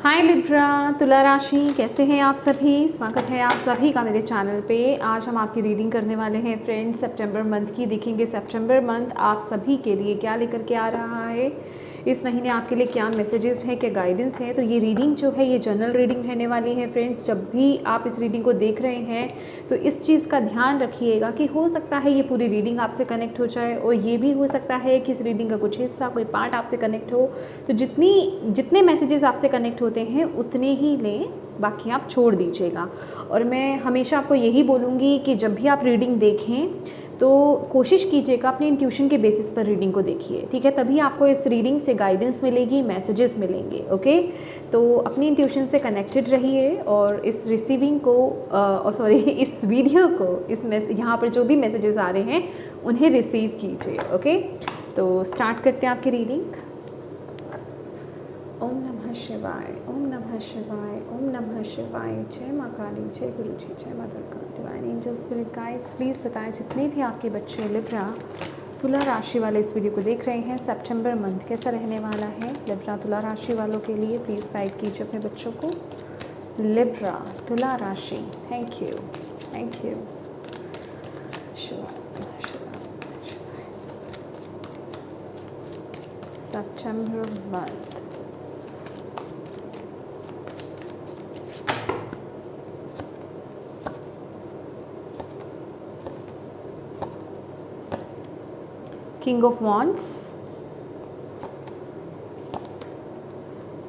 हाय Libra, तुला राशि, कैसे हैं आप सभी। स्वागत है आप सभी का मेरे चैनल पे। आज हम आपकी रीडिंग करने वाले हैं फ्रेंड्स सितंबर मंथ की। देखेंगे सितंबर मंथ आप सभी के लिए क्या लेकर के आ रहा है, इस महीने आपके लिए क्या मैसेजेस हैं, क्या गाइडेंस है। तो ये रीडिंग जो है ये जनरल रीडिंग रहने वाली है फ्रेंड्स। जब भी आप इस रीडिंग को देख रहे हैं तो इस चीज़ का ध्यान रखिएगा कि हो सकता है ये पूरी रीडिंग आपसे कनेक्ट हो जाए, और ये भी हो सकता है कि इस रीडिंग का कुछ हिस्सा, कोई पार्ट आपसे कनेक्ट हो। तो जितने मैसेजेस आपसे कनेक्ट होते हैं उतने ही लें, बाकी आप छोड़ दीजिएगा। और मैं हमेशा आपको यही बोलूँगी कि जब भी आप रीडिंग देखें तो कोशिश कीजिएगा अपने इंट्यूशन के बेसिस पर रीडिंग को देखिए, ठीक है। तभी आपको इस रीडिंग से गाइडेंस मिलेगी, मैसेजेस मिलेंगे, ओके। तो अपनी इंट्यूशन से कनेक्टेड रहिए और इस रिसीविंग को इस वीडियो को यहाँ पर जो भी मैसेजेस आ रहे हैं उन्हें रिसीव कीजिए, ओके। तो स्टार्ट करते हैं आपकी रीडिंग। ओम नमः शिवाय, ओम नमः शिवाय, ओम नमः शिवाय। जय माँ काली, जय गुरु जी, जय माँ Durga. Divine angels, spirit guides, please बताएं जितने भी आपके बच्चे लिब्रा तुला राशि वाले इस वीडियो को देख रहे हैं, सितंबर मंथ कैसा रहने वाला है लिब्रा तुला राशि वालों के लिए। प्लीज़ गाइड कीजिए अपने बच्चों को। लिब्रा तुला राशि, thank you, thank you. September month, King of Wands,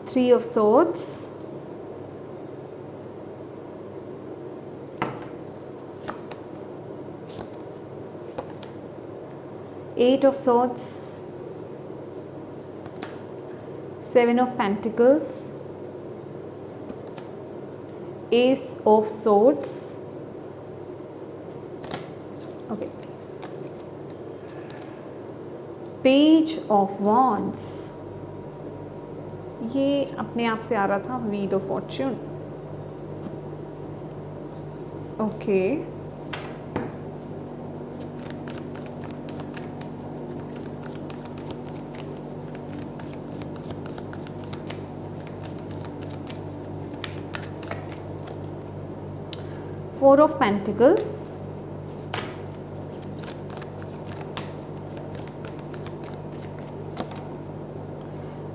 Three of Swords, Eight of Swords, Seven of Pentacles, Ace of Swords, okay, page of wands. ये अपने आप से आ रहा था, wheel of Fortune, okay. Four of pentacles,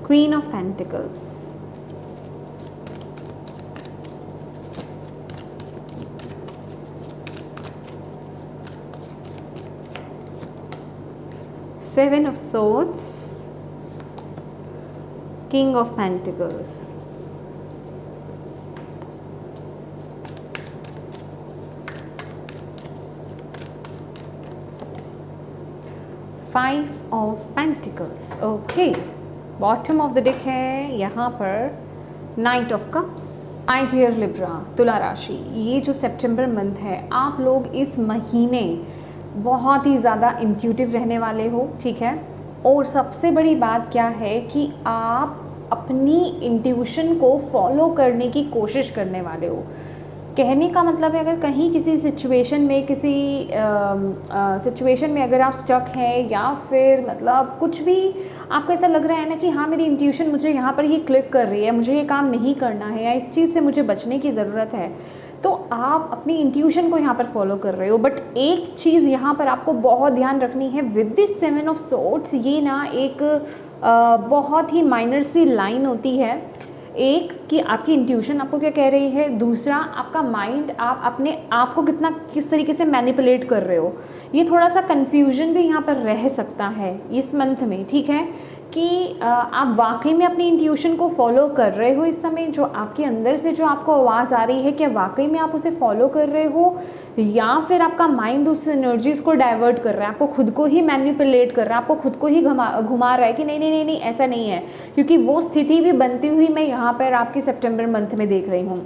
Queen of Pentacles, Seven of Swords, King of Pentacles, Five of Pentacles, okay. Bottom of the deck है यहाँ पर knight of cups. My dear Libra तुला राशि, ये जो सितंबर मंथ है आप लोग इस महीने बहुत ही ज़्यादा इंट्यूटिव रहने वाले हो, ठीक है। और सबसे बड़ी बात क्या है कि आप अपनी इंट्यूशन को फॉलो करने की कोशिश करने वाले हो। कहने का मतलब है अगर कहीं किसी सिचुएशन में अगर आप स्टक हैं, या फिर मतलब कुछ भी आपको ऐसा लग रहा है ना कि हाँ मेरी इंट्यूशन मुझे यहाँ पर ये क्लिक कर रही है, मुझे ये काम नहीं करना है या इस चीज़ से मुझे बचने की ज़रूरत है, तो आप अपनी इंट्यूशन को यहाँ पर फॉलो कर रहे हो। बट एक चीज़ यहाँ पर आपको बहुत ध्यान रखनी है with this seven of swords. ये ना एक बहुत ही माइनर सी लाइन होती है। एक कि आपकी इंट्यूशन आपको क्या कह रही है, दूसरा आपका माइंड आप अपने आप को किस तरीके से मैनिपुलेट कर रहे हो। ये थोड़ा सा कन्फ्यूजन भी यहाँ पर रह सकता है इस मंथ में, ठीक है, कि आप वाकई में अपनी इंट्यूशन को फॉलो कर रहे हो इस समय। जो आपके अंदर से जो आपको आवाज़ आ रही है, क्या वाकई में आप उसे फॉलो कर रहे हो, या फिर आपका माइंड उस एनर्जीज़ को डाइवर्ट कर रहा है, आपको खुद को ही मैनिपुलेट कर रहा है, आपको खुद को ही घुमा रहा है कि नहीं नहीं नहीं नहीं ऐसा नहीं है। क्योंकि वो स्थिति भी बनती हुई मैं यहाँ पर आपकी सितंबर मंथ में देख रही हूँ।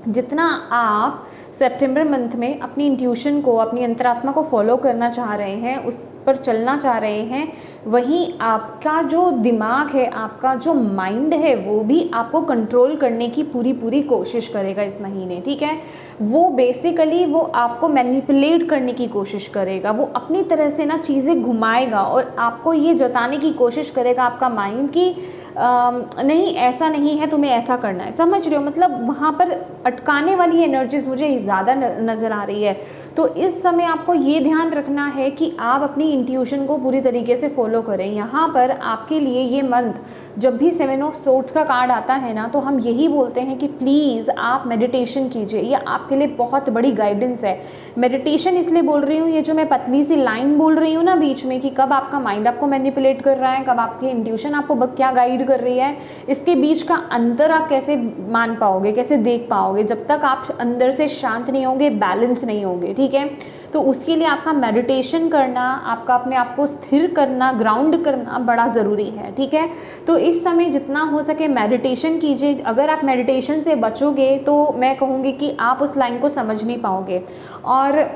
जितना आप सितंबर मंथ में अपनी इंट्यूशन को, अपनी अंतरात्मा को फॉलो करना चाह रहे हैं, उस पर चलना चाह रहे हैं, वहीं आपका जो दिमाग है, आपका जो माइंड है, वो भी आपको कंट्रोल करने की पूरी कोशिश करेगा इस महीने, ठीक है। वो बेसिकली वो आपको मैनिपुलेट करने की कोशिश करेगा, वो अपनी तरह से ना चीज़ें घुमाएगा और आपको ये जताने की कोशिश करेगा आपका माइंड कि नहीं ऐसा नहीं है, तुम्हें ऐसा करना है, समझ रहे हो, मतलब वहाँ पर अटकाने वाली एनर्जीज मुझे ज़्यादा नज़र आ रही है। तो इस समय आपको ये ध्यान रखना है कि आप अपनी इंट्यूशन को पूरी तरीके से फॉलो करें। यहाँ पर आपके लिए ये मंथ, जब भी 7 ऑफ सोर्ड्स का कार्ड आता है ना, तो हम यही बोलते हैं कि प्लीज़ आप मेडिटेशन कीजिए, ये आपके लिए बहुत बड़ी गाइडेंस है। मेडिटेशन इसलिए बोल रही हूँ, ये जो मैं पतली सी लाइन बोल रही हूँ ना बीच में, कि कब आपका माइंड आपको मैनिपुलेट कर रहा है, कब आपकी इंट्यूशन आपको क्या गाइड कर रही है, इसके बीच का अंतर आप कैसे मान पाओगे, कैसे देख पाओगे, जब तक आप अंदर से शांत नहीं होंगे, बैलेंस नहीं होंगे, ठीक है। तो उसके लिए आपका मेडिटेशन करना, आपका अपने आप को स्थिर करना, ग्राउंड करना बड़ा ज़रूरी है, ठीक है। तो इस समय जितना हो सके मेडिटेशन कीजिए। अगर आप मेडिटेशन से बचोगे तो मैं कहूँगी कि आप उस लाइन को समझ नहीं पाओगे। और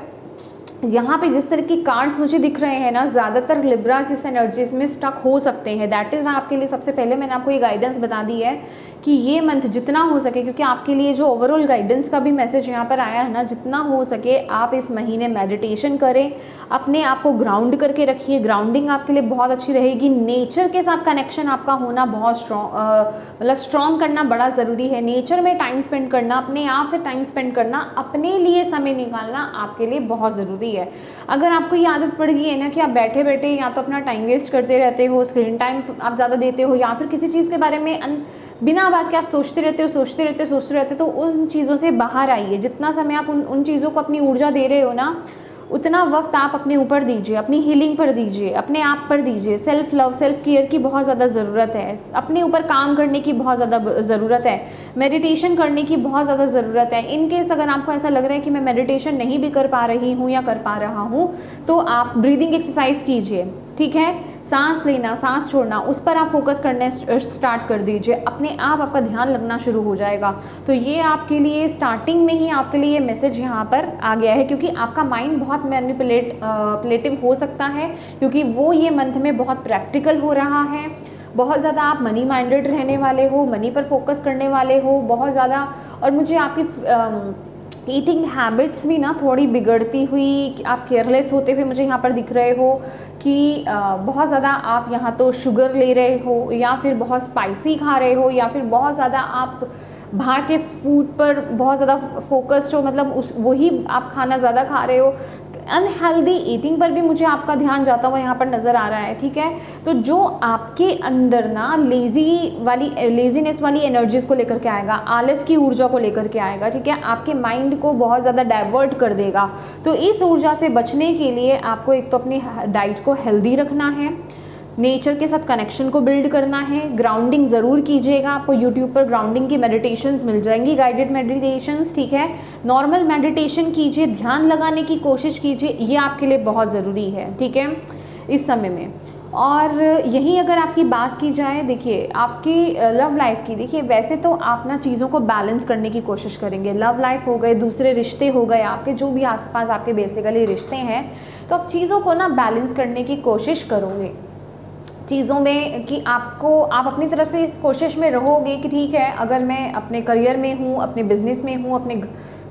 यहाँ पे जिस तरह की कार्ड्स मुझे दिख रहे हैं ना, ज़्यादातर लिब्रास इस एनर्जीज में स्टक हो सकते हैं। दैट इज़ मैं आपके लिए सबसे पहले मैंने आपको ये गाइडेंस बता दी है कि ये मंथ जितना हो सके, क्योंकि आपके लिए जो ओवरऑल गाइडेंस का भी मैसेज यहाँ पर आया है ना, जितना हो सके आप इस महीने मेडिटेशन करें, अपने आप को ग्राउंड करके रखिए। ग्राउंडिंग आपके लिए बहुत अच्छी रहेगी। नेचर के साथ कनेक्शन आपका होना बहुत मतलब स्ट्रॉन्ग करना बड़ा ज़रूरी है। नेचर में टाइम स्पेंड करना, अपने आप से टाइम स्पेंड करना, अपने लिए समय निकालना आपके लिए बहुत ज़रूरी है। अगर आपको ये आदत पड़ गई है ना कि आप बैठे बैठे या तो अपना टाइम वेस्ट करते रहते हो, स्क्रीन टाइम आप ज़्यादा देते हो, या फिर किसी चीज़ के बारे में बिना बात के आप सोचते रहते हो, तो उन चीज़ों से बाहर आइए। जितना समय आप उन चीज़ों को अपनी ऊर्जा दे रहे हो ना, उतना वक्त आप अपने ऊपर दीजिए, अपनी हीलिंग पर दीजिए, अपने आप पर दीजिए। सेल्फ लव, सेल्फ केयर की बहुत ज़्यादा ज़रूरत है। अपने ऊपर काम करने की बहुत ज़्यादा ज़रूरत है। मेडिटेशन करने की बहुत ज़्यादा ज़रूरत है। इन केस अगर आपको ऐसा लग रहा है कि मैं मेडिटेशन नहीं भी कर पा रही हूँ या कर पा रहा हूँ, तो आप ब्रीदिंग एक्सरसाइज कीजिए, ठीक है। सांस लेना, सांस छोड़ना, उस पर आप फोकस करने स्टार्ट कर दीजिए। अपने आप आपका ध्यान लगना शुरू हो जाएगा। तो ये आपके लिए स्टार्टिंग में ही आपके लिए मैसेज यहाँ पर आ गया है, क्योंकि आपका माइंड बहुत मैनिपुलेटिव हो सकता है, क्योंकि वो ये मंथ में बहुत प्रैक्टिकल हो रहा है। बहुत ज़्यादा आप मनी माइंडेड रहने वाले हो, मनी पर फोकस करने वाले हो बहुत ज़्यादा। और मुझे आपकी ईटिंग हैबिट्स भी ना थोड़ी बिगड़ती हुई, आप केयरलेस होते हुए मुझे यहाँ पर दिख रहे हो कि बहुत ज़्यादा आप यहाँ तो शुगर ले रहे हो, या फिर बहुत स्पाइसी खा रहे हो, या फिर बहुत ज़्यादा आप बाहर के फूड पर बहुत ज़्यादा फोकस्ड हो, मतलब वही आप खाना ज़्यादा खा रहे हो। अनहेल्दी ईटिंग पर भी मुझे आपका ध्यान जाता हुआ यहाँ पर नज़र आ रहा है, ठीक है। तो जो आपके अंदर ना लेजीनेस वाली एनर्जीज को लेकर के आएगा, आलस की ऊर्जा को लेकर के आएगा, ठीक है, आपके माइंड को बहुत ज़्यादा डाइवर्ट कर देगा। तो इस ऊर्जा से बचने के लिए आपको एक तो अपनी डाइट को हेल्दी रखना है, नेचर के साथ कनेक्शन को बिल्ड करना है, ग्राउंडिंग ज़रूर कीजिएगा। आपको यूट्यूब पर ग्राउंडिंग की मेडिटेशंस मिल जाएंगी, गाइडेड मेडिटेशंस, ठीक है। नॉर्मल मेडिटेशन कीजिए, ध्यान लगाने की कोशिश कीजिए, ये आपके लिए बहुत ज़रूरी है, ठीक है, इस समय में। और यही अगर आपकी बात की जाए, देखिए आपकी लव लाइफ की, देखिए वैसे तो आप ना चीज़ों को बैलेंस करने की कोशिश करेंगे। लव लाइफ हो गए, दूसरे रिश्ते हो गए, आपके जो भी आसपास आपके बेसिकली रिश्ते हैं, तो आप चीज़ों को ना बैलेंस करने की कोशिश करोगे चीज़ों में, कि आप अपनी तरफ से इस कोशिश में रहोगे कि ठीक है, अगर मैं अपने करियर में हूँ, अपने बिजनेस में हूँ, अपने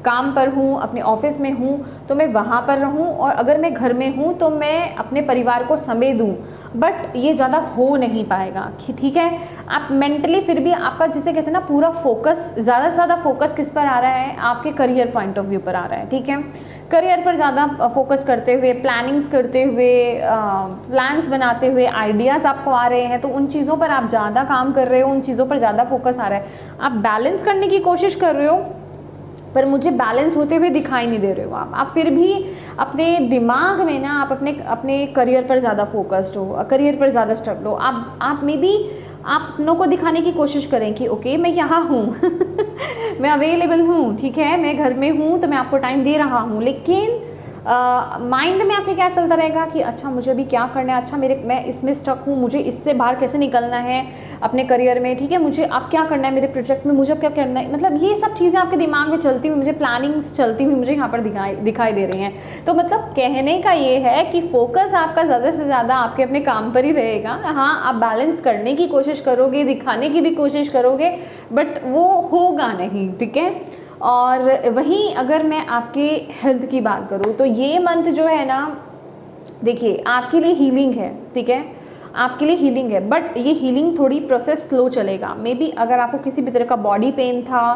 काम पर हूँ, अपने ऑफिस में हूँ, तो मैं वहाँ पर रहूँ, और अगर मैं घर में हूँ तो मैं अपने परिवार को समय दूँ। बट ये ज़्यादा हो नहीं पाएगा, ठीक है। आप मेंटली फिर भी आपका, जिसे कहते हैं ना, पूरा फोकस, ज़्यादा से ज़्यादा फोकस किस पर आ रहा है, आपके करियर पॉइंट ऑफ व्यू पर आ रहा है, ठीक है। करियर पर ज़्यादा फोकस करते हुए, प्लानिंग्स करते हुए, प्लान्स बनाते हुए, आइडियाज़ आपको आ रहे हैं, तो उन चीज़ों पर आप ज़्यादा काम कर रहे हो, उन चीज़ों पर ज़्यादा फोकस आ रहा है। आप बैलेंस करने की कोशिश कर रहे हो, पर मुझे बैलेंस होते हुए दिखाई नहीं दे रहे हो आप फिर भी अपने दिमाग में ना आप अपने करियर पर ज़्यादा फोकस्ड हो, करियर पर ज़्यादा स्ट्रगल हो। आप मे बी आप अपनों को दिखाने की कोशिश करें कि ओके मैं यहाँ हूँ मैं अवेलेबल हूँ, ठीक है, मैं घर में हूँ, तो मैं आपको टाइम दे रहा हूँ, लेकिन माइंड में आपके क्या चलता रहेगा कि अच्छा मुझे अभी क्या करना है, अच्छा मैं इसमें स्टक हूँ, मुझे इससे बाहर कैसे निकलना है अपने करियर में, ठीक है, मुझे अब क्या करना है मेरे प्रोजेक्ट में, मुझे अब क्या करना है, मतलब ये सब चीज़ें आपके दिमाग में चलती हुई, मुझे प्लानिंग्स चलती हुई मुझे यहाँ पर दिखाई दे रही हैं। तो मतलब कहने का ये है कि फोकस आपका ज़्यादा से ज़्यादा आपके अपने काम पर ही रहेगा। हाँ, आप बैलेंस करने की कोशिश करोगे, दिखाने की भी कोशिश करोगे, बट वो होगा नहीं, ठीक है। और वहीं अगर मैं आपके हेल्थ की बात करूँ, तो ये मंथ जो है ना, देखिए आपके लिए हीलिंग है, ठीक है, आपके लिए हीलिंग है, बट ये हीलिंग थोड़ी प्रोसेस स्लो चलेगा। मे बी अगर आपको किसी भी तरह का बॉडी पेन था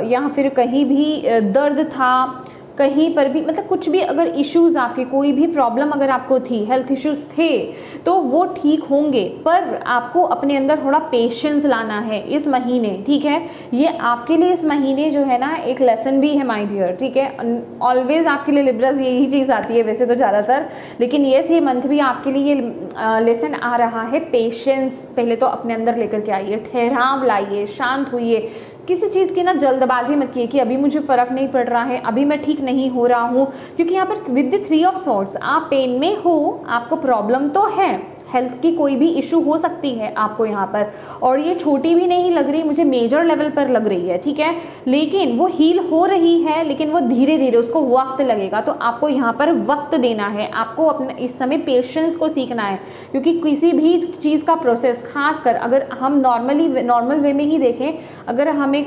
या फिर कहीं भी दर्द था, कहीं पर भी मतलब कुछ भी अगर इश्यूज़ आपके, कोई भी प्रॉब्लम अगर आपको थी, हेल्थ इश्यूज़ थे, तो वो ठीक होंगे। पर आपको अपने अंदर थोड़ा पेशेंस लाना है इस महीने, ठीक है। ये आपके लिए इस महीने जो है ना एक लेसन भी है माय डियर, ठीक है। ऑलवेज आपके लिए लिब्रास यही चीज़ आती है वैसे तो ज़्यादातर, लेकिन ये मंथ भी आपके लिए ये लेसन आ रहा है। पेशेंस पहले तो अपने अंदर लेकर के आइए, ठहराव लाइए, शांत होइए, किसी चीज़ की ना जल्दबाजी मत कीजिए कि अभी मुझे फ़र्क नहीं पड़ रहा है, अभी मैं ठीक नहीं हो रहा हूँ, क्योंकि यहाँ पर विद द 3 ऑफ सॉर्ड्स आप पेन में हो, आपको प्रॉब्लम तो है, हेल्थ की कोई भी इशू हो सकती है आपको यहाँ पर, और ये छोटी भी नहीं लग रही, मुझे मेजर लेवल पर लग रही है, ठीक है। लेकिन वो हील हो रही है, लेकिन वो धीरे धीरे, उसको वक्त लगेगा। तो आपको यहाँ पर वक्त देना है, आपको अपने इस समय पेशेंस को सीखना है, क्योंकि किसी भी चीज़ का प्रोसेस, खासकर अगर हम नॉर्मल वे में ही देखें, अगर हमें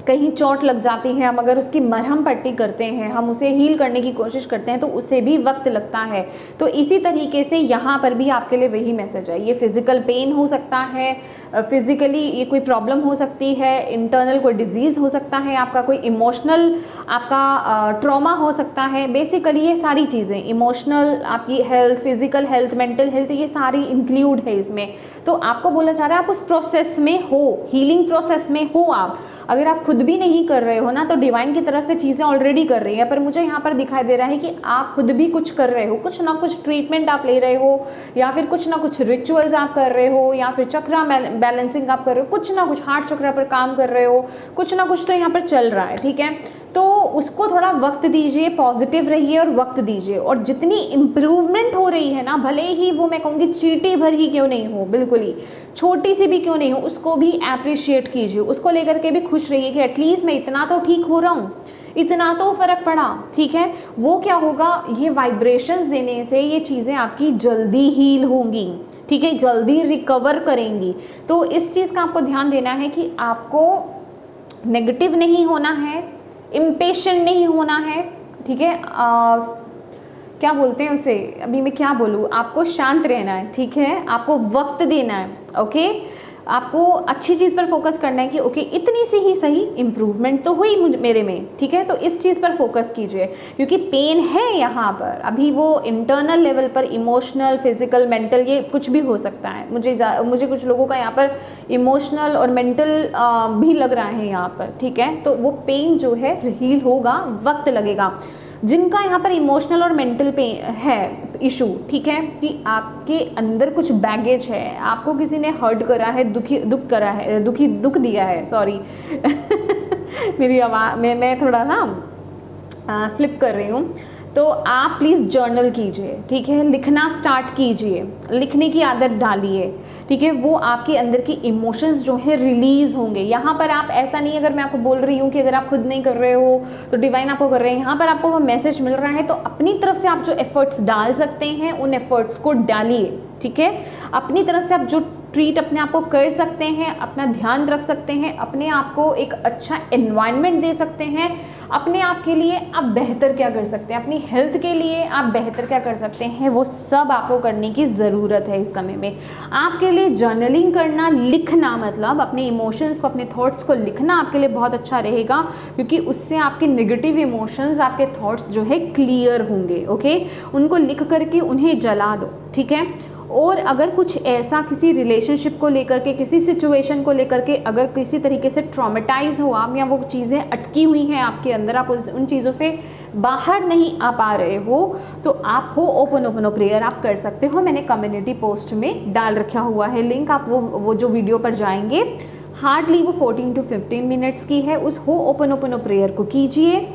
कहीं चोट लग जाती है, हम अगर उसकी मरहम पट्टी करते हैं, हम उसे हील करने की कोशिश करते हैं, तो उसे भी वक्त लगता है। तो इसी तरीके से यहाँ पर भी आपके लिए वही मैसेज है। ये फिजिकल पेन हो सकता है, फिजिकली ये कोई प्रॉब्लम हो सकती है, इंटरनल कोई डिजीज़ हो सकता है, आपका कोई इमोशनल आपका ट्रॉमा हो सकता है। बेसिकली ये सारी चीज़ें, इमोशनल, आपकी health, physical health, mental health, ये सारी इंक्लूड है इसमें। तो आपको बोला जा रहा है आप उस प्रोसेस में हो, हीलिंग प्रोसेस में हो आप। अगर आप खुद भी नहीं कर रहे हो ना, तो डिवाइन की तरफ से चीज़ें ऑलरेडी कर रही है, पर मुझे यहाँ पर दिखाई दे रहा है कि आप खुद भी कुछ कर रहे हो, कुछ ना कुछ ट्रीटमेंट आप ले रहे हो, या फिर कुछ ना कुछ रिचुअल्स आप कर रहे हो, या फिर चक्रा बैलेंसिंग आप कर रहे हो, कुछ ना कुछ हार्ट चक्रा पर काम कर रहे हो, कुछ ना कुछ तो यहाँ पर चल रहा है, ठीक है। तो उसको थोड़ा वक्त दीजिए, पॉजिटिव रहिए और वक्त दीजिए। और जितनी इम्प्रूवमेंट हो रही है ना, भले ही वो मैं कहूँगी चींटी भर ही क्यों नहीं हो, बिल्कुल ही छोटी सी भी क्यों नहीं हो, उसको भी अप्रिशिएट कीजिए, उसको लेकर के भी खुश रहिए कि एटलीस्ट मैं इतना तो ठीक हो रहा हूँ, इतना तो फ़र्क पड़ा, ठीक है। वो क्या होगा, ये वाइब्रेशंस देने से ये चीज़ें आपकी जल्दी हील होंगी, ठीक है, जल्दी रिकवर करेंगी। तो इस चीज़ का आपको ध्यान देना है कि आपको नेगेटिव नहीं होना है, इम्पेशेंट नहीं होना है, ठीक है। क्या बोलते हैं उसे, अभी मैं क्या बोलूँ, आपको शांत रहना है, ठीक है, आपको वक्त देना है, ओके। आपको अच्छी चीज़ पर फोकस करना है कि ओके इतनी सी ही सही इम्प्रूवमेंट तो हुई मेरे में, ठीक है। तो इस चीज़ पर फोकस कीजिए, क्योंकि पेन है यहाँ पर अभी, वो इंटरनल लेवल पर, इमोशनल, फिजिकल, मेंटल, ये कुछ भी हो सकता है। मुझे कुछ लोगों का यहाँ पर इमोशनल और मेंटल भी लग रहा है यहाँ पर, ठीक है। तो वो पेन जो है हील होगा, वक्त लगेगा। जिनका यहाँ पर इमोशनल और मेंटल पेन है इशू, ठीक है, कि आपके अंदर कुछ बैगेज है, आपको किसी ने हर्ट करा है, दुख दिया है, सॉरी मेरी आवाज़ मैं थोड़ा ना फ्लिप कर रही हूँ। तो आप प्लीज़ जर्नल कीजिए, ठीक है, लिखना स्टार्ट कीजिए, लिखने की आदत डालिए, ठीक है। वो आपके अंदर की इमोशंस जो है रिलीज़ होंगे। यहाँ पर आप ऐसा नहीं, अगर मैं आपको बोल रही हूँ कि अगर आप खुद नहीं कर रहे हो तो डिवाइन आपको कर रहे हैं, यहाँ पर आपको वो मैसेज मिल रहा है, तो अपनी तरफ से आप जो एफर्ट्स डाल सकते हैं उन एफर्ट्स को डालिए, ठीक है। अपनी तरफ से आप जो ट्रीट अपने आप को कर सकते हैं, अपना ध्यान रख सकते हैं, अपने आप को एक अच्छा एनवायरनमेंट दे सकते हैं, अपने आप के लिए आप बेहतर क्या कर सकते हैं, अपनी हेल्थ के लिए आप बेहतर क्या कर सकते हैं, वो सब आपको करने की ज़रूरत है इस समय में। आपके लिए जर्नलिंग करना, लिखना, मतलब अपने इमोशंस को, अपने थॉट्स को लिखना आपके लिए बहुत अच्छा रहेगा, क्योंकि उससे आपके नेगेटिव इमोशंस, आपके थॉट्स जो है क्लियर होंगे, ओके। उनको लिख करके उन्हें जला दो, ठीक है। और अगर कुछ ऐसा किसी रिलेशनशिप को लेकर के, किसी सिचुएशन को लेकर के अगर किसी तरीके से ट्रॉमेटाइज हो आप, या वो चीज़ें अटकी हुई हैं आपके अंदर, आप उन चीज़ों से बाहर नहीं आ पा रहे हो, तो आप ओपन प्रेयर आप कर सकते हो। मैंने कम्युनिटी पोस्ट में डाल रखा हुआ है लिंक, आप वो जो वीडियो पर जाएंगे, हार्डली वो 14 to 15 मिनट्स की है, उस ओपन प्रेयर को कीजिए,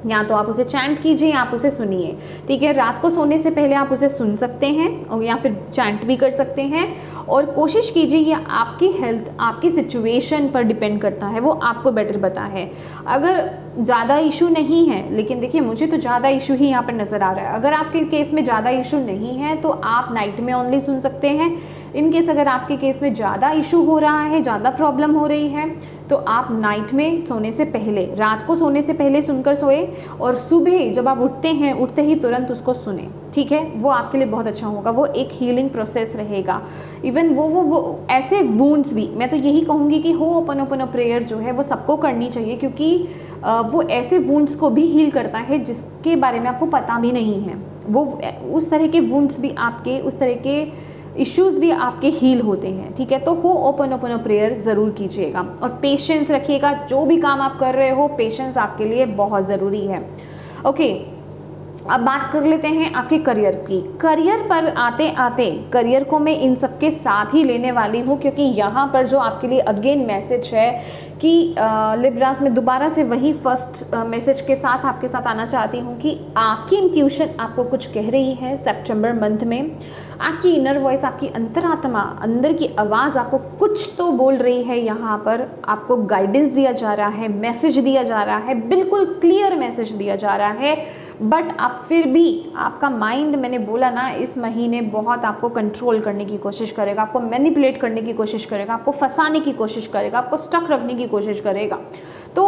या तो आप उसे चैंट कीजिए, आप उसे सुनिए, ठीक है। रात को सोने से पहले आप उसे सुन सकते हैं, और या फिर चैंट भी कर सकते हैं। और कोशिश कीजिए, ये आपकी हेल्थ, आपकी सिचुएशन पर डिपेंड करता है, वो आपको बेटर पता है। अगर ज़्यादा इशू नहीं है, लेकिन देखिए मुझे तो ज़्यादा इशू ही यहाँ पर नज़र आ रहा है, अगर आपके केस में ज़्यादा इशू नहीं है तो आप नाइट में ओनली सुन सकते हैं, इन केस अगर आपके केस में ज़्यादा इशू हो रहा है, ज़्यादा प्रॉब्लम हो रही है, तो आप नाइट में सोने से पहले, रात को सोने से पहले सुनकर सोए और सुबह जब आप उठते हैं, उठते ही तुरंत उसको सुने, ठीक है। वो आपके लिए बहुत अच्छा होगा, वो एक हीलिंग प्रोसेस रहेगा। इवन वो ऐसे वुंड्स भी, मैं तो यही कहूँगी कि होओपोनोपोनो प्रेयर जो है वो सबको करनी चाहिए, क्योंकि वो ऐसे वुंड्स को भी हील करता है जिसके बारे में आपको पता भी नहीं है। वो उस तरह के वुंड्स भी आपके, उस तरह के इश्यूज़ भी आपके हील होते हैं, ठीक है। तो होओपोनोपोनो प्रेयर ज़रूर कीजिएगा और पेशेंस रखिएगा। जो भी काम आप कर रहे हो, पेशेंस आपके लिए बहुत ज़रूरी है। ओके, अब बात कर लेते हैं आपके करियर की। करियर पर आते आते, करियर को मैं इन सब के साथ ही लेने वाली हूँ, क्योंकि यहाँ पर जो आपके लिए अगेन मैसेज है कि लिब्रास में दोबारा से वही फर्स्ट मैसेज के साथ आपके साथ आना चाहती हूँ कि आपकी इंट्यूशन आपको कुछ कह रही है सितंबर मंथ में। आपकी इनर वॉइस, आपकी अंतरात्मा, अंदर की आवाज़ आपको कुछ तो बोल रही है। यहाँ पर आपको गाइडेंस दिया जा रहा है, मैसेज दिया जा रहा है, बिल्कुल क्लियर मैसेज दिया जा रहा है। बट आप फिर भी, आपका माइंड, मैंने बोला ना, इस महीने बहुत आपको कंट्रोल करने की कोशिश करेगा, आपको मैनिपुलेट करने की कोशिश करेगा, आपको फंसाने की कोशिश करेगा, आपको स्टक रखने की कोशिश करेगा। तो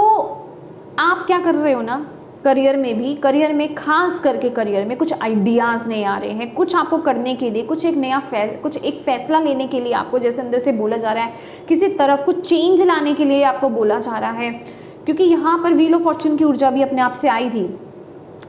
आप क्या कर रहे हो ना, करियर में भी, करियर में खास करके करियर में कुछ आइडियाज़ नहीं आ रहे हैं, कुछ आपको करने के लिए, कुछ एक नया कुछ एक फैसला लेने के लिए आपको जैसे अंदर से बोला जा रहा है, किसी तरफ कुछ चेंज लाने के लिए आपको बोला जा रहा है। क्योंकि यहाँ पर व्हील ऑफ फॉर्च्यून की ऊर्जा भी अपने आप से आई थी,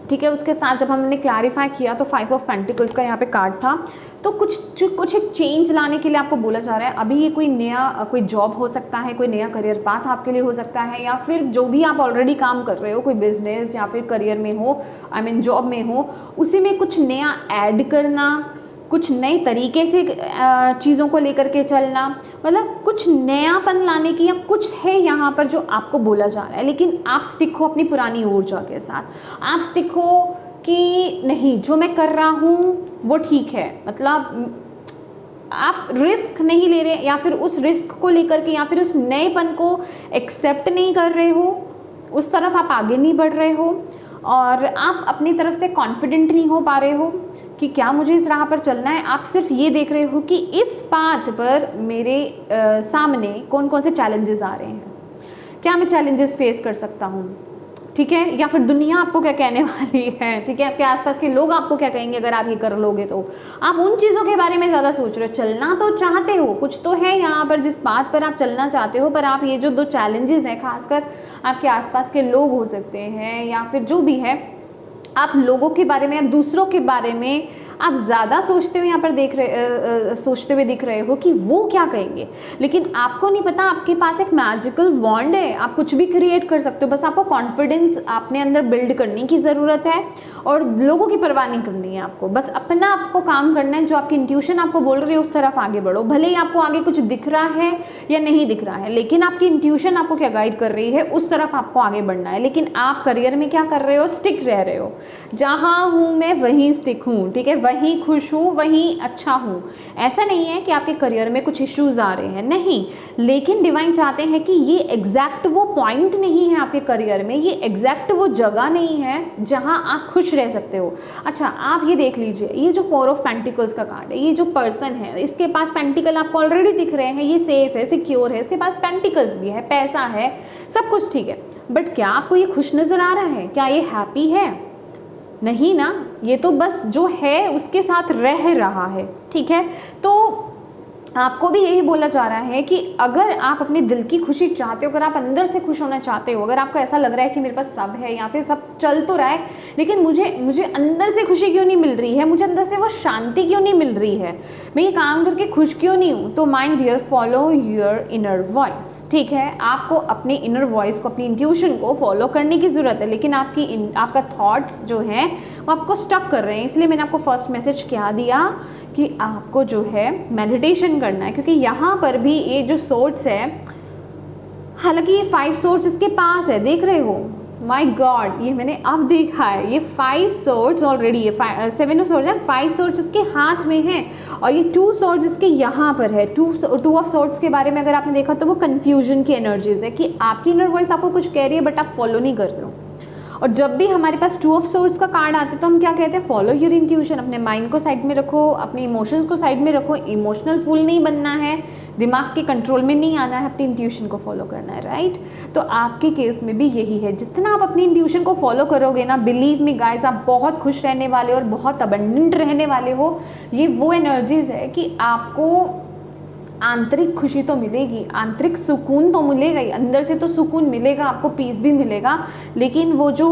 ठीक है। उसके साथ जब हमने क्लैरिफाई किया तो 5 ऑफ पेंटिकल्स का यहाँ पे कार्ड था। तो कुछ एक चेंज लाने के लिए आपको बोला जा रहा है। अभी ये कोई नया कोई जॉब हो सकता है, कोई नया करियर पाथ आपके लिए हो सकता है, या फिर जो भी आप ऑलरेडी काम कर रहे हो, कोई बिजनेस या फिर करियर में हो, आई मीन जॉब में हो, उसी में कुछ नया ऐड करना, कुछ नए तरीके से चीज़ों को लेकर के चलना, मतलब कुछ नयापन लाने की, या कुछ है यहाँ पर जो आपको बोला जा रहा है। लेकिन आप स्टिक हो अपनी पुरानी ऊर्जा के साथ, आप स्टिक हो कि नहीं, जो मैं कर रहा हूँ वो ठीक है। मतलब आप रिस्क नहीं ले रहे, या फिर उस रिस्क को लेकर के, या फिर उस नएपन को एक्सेप्ट नहीं कर रहे हो, उस तरफ आप आगे नहीं बढ़ रहे हो, और आप अपनी तरफ से कॉन्फिडेंट नहीं हो पा रहे हो कि क्या मुझे इस राह पर चलना है। आप सिर्फ ये देख रहे हो कि इस पाथ पर मेरे सामने कौन कौन से चैलेंजेस आ रहे हैं, क्या मैं चैलेंजेस फेस कर सकता हूँ, ठीक है, या फिर दुनिया आपको क्या कहने वाली है, ठीक है, आपके आसपास के लोग आपको क्या कहेंगे अगर आप ये कर लोगे। तो आप उन चीज़ों के बारे में ज़्यादा सोच रहे हो। चलना तो चाहते हो, कुछ तो है यहाँ पर जिस बात पर आप चलना चाहते हो, पर आप ये जो 2 चैलेंजेस हैं, खासकर आपके आसपास के लोग हो सकते हैं, या फिर जो भी है, आप लोगों के बारे में या दूसरों के बारे में आप ज़्यादा सोचते हुए यहाँ पर सोचते हुए दिख रहे हो कि वो क्या कहेंगे। लेकिन आपको नहीं पता, आपके पास एक मैजिकल वॉन्ड है, आप कुछ भी क्रिएट कर सकते हो। बस आपको कॉन्फिडेंस अपने अंदर बिल्ड करने की ज़रूरत है, और लोगों की परवाह नहीं करनी है आपको। बस अपना आपको काम करना है, जो आपकी इंट्यूशन आपको बोल रही है उस तरफ आगे बढ़ो। भले ही आपको आगे कुछ दिख रहा है या नहीं दिख रहा है, लेकिन आपकी इंट्यूशन आपको क्या गाइड कर रही है, उस तरफ आपको आगे बढ़ना है। लेकिन आप करियर में क्या कर रहे हो, स्टिक रह रहे हो। जहाँ हूँ मैं वहीं स्टिक हूँ, ठीक है, वहीं खुश हूँ, वहीं अच्छा हूँ। ऐसा नहीं है कि आपके करियर में कुछ इश्यूज आ रहे हैं, नहीं, लेकिन डिवाइन चाहते हैं कि ये एग्जैक्ट वो पॉइंट नहीं है आपके करियर में, ये एग्जैक्ट वो जगह नहीं है जहाँ आप खुश रह सकते हो। अच्छा, आप ये देख लीजिए, ये जो 4 ऑफ पेंटिकल्स का कार्ड है, ये जो पर्सन है, इसके पास पेंटिकल आपको ऑलरेडी दिख रहे हैं, ये सेफ है, सिक्योर है, इसके पास पेंटिकल्स भी है, पैसा है, सब कुछ ठीक है। बट क्या आपको ये खुश नज़र आ रहा है? क्या ये हैप्पी है? नहीं ना, ये तो बस जो है उसके साथ रह रहा है, ठीक है। तो आपको भी यही बोला जा रहा है कि अगर आप अपने दिल की खुशी चाहते हो, अगर आप अंदर से खुश होना चाहते हो, अगर आपको ऐसा लग रहा है कि मेरे पास सब है या फिर सब चल तो रहा है, लेकिन मुझे अंदर से खुशी क्यों नहीं मिल रही है, मुझे अंदर से वो शांति क्यों नहीं मिल रही है, मैं ये काम करके खुश क्यों नहीं हूँ, तो my dear, follow your inner voice, ठीक है। आपको अपने इनर वॉइस को, अपनी इंट्यूशन को फॉलो करने की ज़रूरत है। लेकिन आपका थॉट्स जो हैं वो आपको स्टक कर रहे हैं। इसलिए मैंने आपको फर्स्ट मैसेज क्या दिया कि आपको जो है मेडिटेशन करना है, क्योंकि यहाँ पर भी ये जो सोर्स है, हालांकि ये 5 सोर्स इसके पास है, देख रहे हो, माय गॉड, ये मैंने अब देखा है, ये 5 सोर्स ऑलरेडी है, 7 सोर्स है, 5 सोर्स इसके हाथ में है, और ये 2 सोर्स इसके यहाँ पर है। 2 ऑफ सोर्स के बारे में अगर आपने देखा तो वो कन्फ्यूजन की एनर्जीज है कि आपकी इनर वॉइस आपको कुछ कह रही है बट आप फॉलो नहीं कर रहे हो, और जब भी हमारे पास टू ऑफ सोर्ड्स का कार्ड आता है तो हम क्या कहते हैं, फॉलो योर इंट्यूशन। अपने माइंड को साइड में रखो, अपने इमोशंस को साइड में रखो, इमोशनल फूल नहीं बनना है, दिमाग के कंट्रोल में नहीं आना है, अपनी इंट्यूशन को फॉलो करना है, राइट। तो आपके केस में भी यही है, जितना आप अपनी इंट्यूशन को फॉलो करोगे ना, बिलीव मी गाइज, आप बहुत खुश रहने वाले हो और बहुत अबंडेंट रहने वाले हो। ये वो एनर्जीज है कि आपको आंतरिक खुशी तो मिलेगी, आंतरिक सुकून तो मिलेगा ही, अंदर से तो सुकून मिलेगा, आपको पीस भी मिलेगा, लेकिन वो जो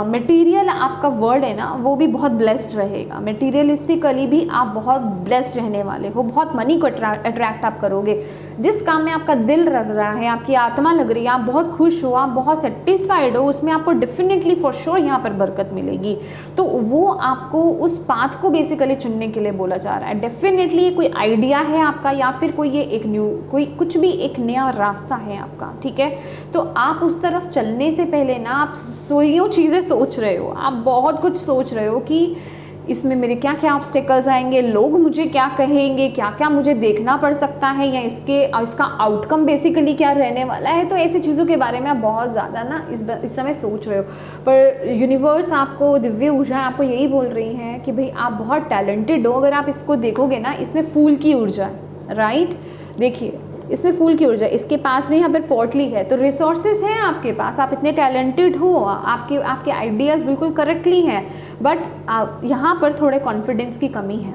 मटेरियल आपका वर्ल्ड है ना, वो भी बहुत ब्लेस्ड रहेगा। मटेरियलिस्टिकली भी आप बहुत ब्लेस्ड रहने वाले हो, बहुत मनी को अट्रैक्ट आप करोगे। जिस काम में आपका दिल लग रहा है, आपकी आत्मा लग रही है, आप बहुत खुश हो, आप बहुत सेटिस्फाइड हो, उसमें आपको डेफिनेटली फॉर श्योर यहाँ पर बरकत मिलेगी। तो वो आपको उस पाथ को बेसिकली चुनने के लिए बोला जा रहा है। डेफिनेटली कोई आइडिया है आपका, या फिर कोई ये एक न्यू, कोई कुछ भी एक नया रास्ता है आपका, ठीक है। तो आप उस तरफ चलने से पहले ना, आप सोइयों चीज़ें सोच रहे हो, आप बहुत कुछ सोच रहे हो कि इसमें मेरे क्या क्या ऑब्स्टेकल्स आएंगे, लोग मुझे क्या कहेंगे, क्या क्या मुझे देखना पड़ सकता है, या इसका आउटकम बेसिकली क्या रहने वाला है। तो ऐसी चीज़ों के बारे में आप बहुत ज़्यादा ना इस समय सोच रहे हो। पर यूनिवर्स आपको, दिव्य ऊर्जा आपको यही बोल रही है कि भाई आप बहुत टैलेंटेड हो। अगर आप इसको देखोगे ना, इसमें फूल की ऊर्जा है, राइट। देखिए इसमें फूल की ऊर्जा, इसके पास में यहाँ पर पोर्टली है, तो रिसोर्सेज हैं आपके पास, आप इतने टैलेंटेड हो, आपके आइडियाज़ बिल्कुल करेक्टली हैं, बट यहाँ पर थोड़े कॉन्फिडेंस की कमी है,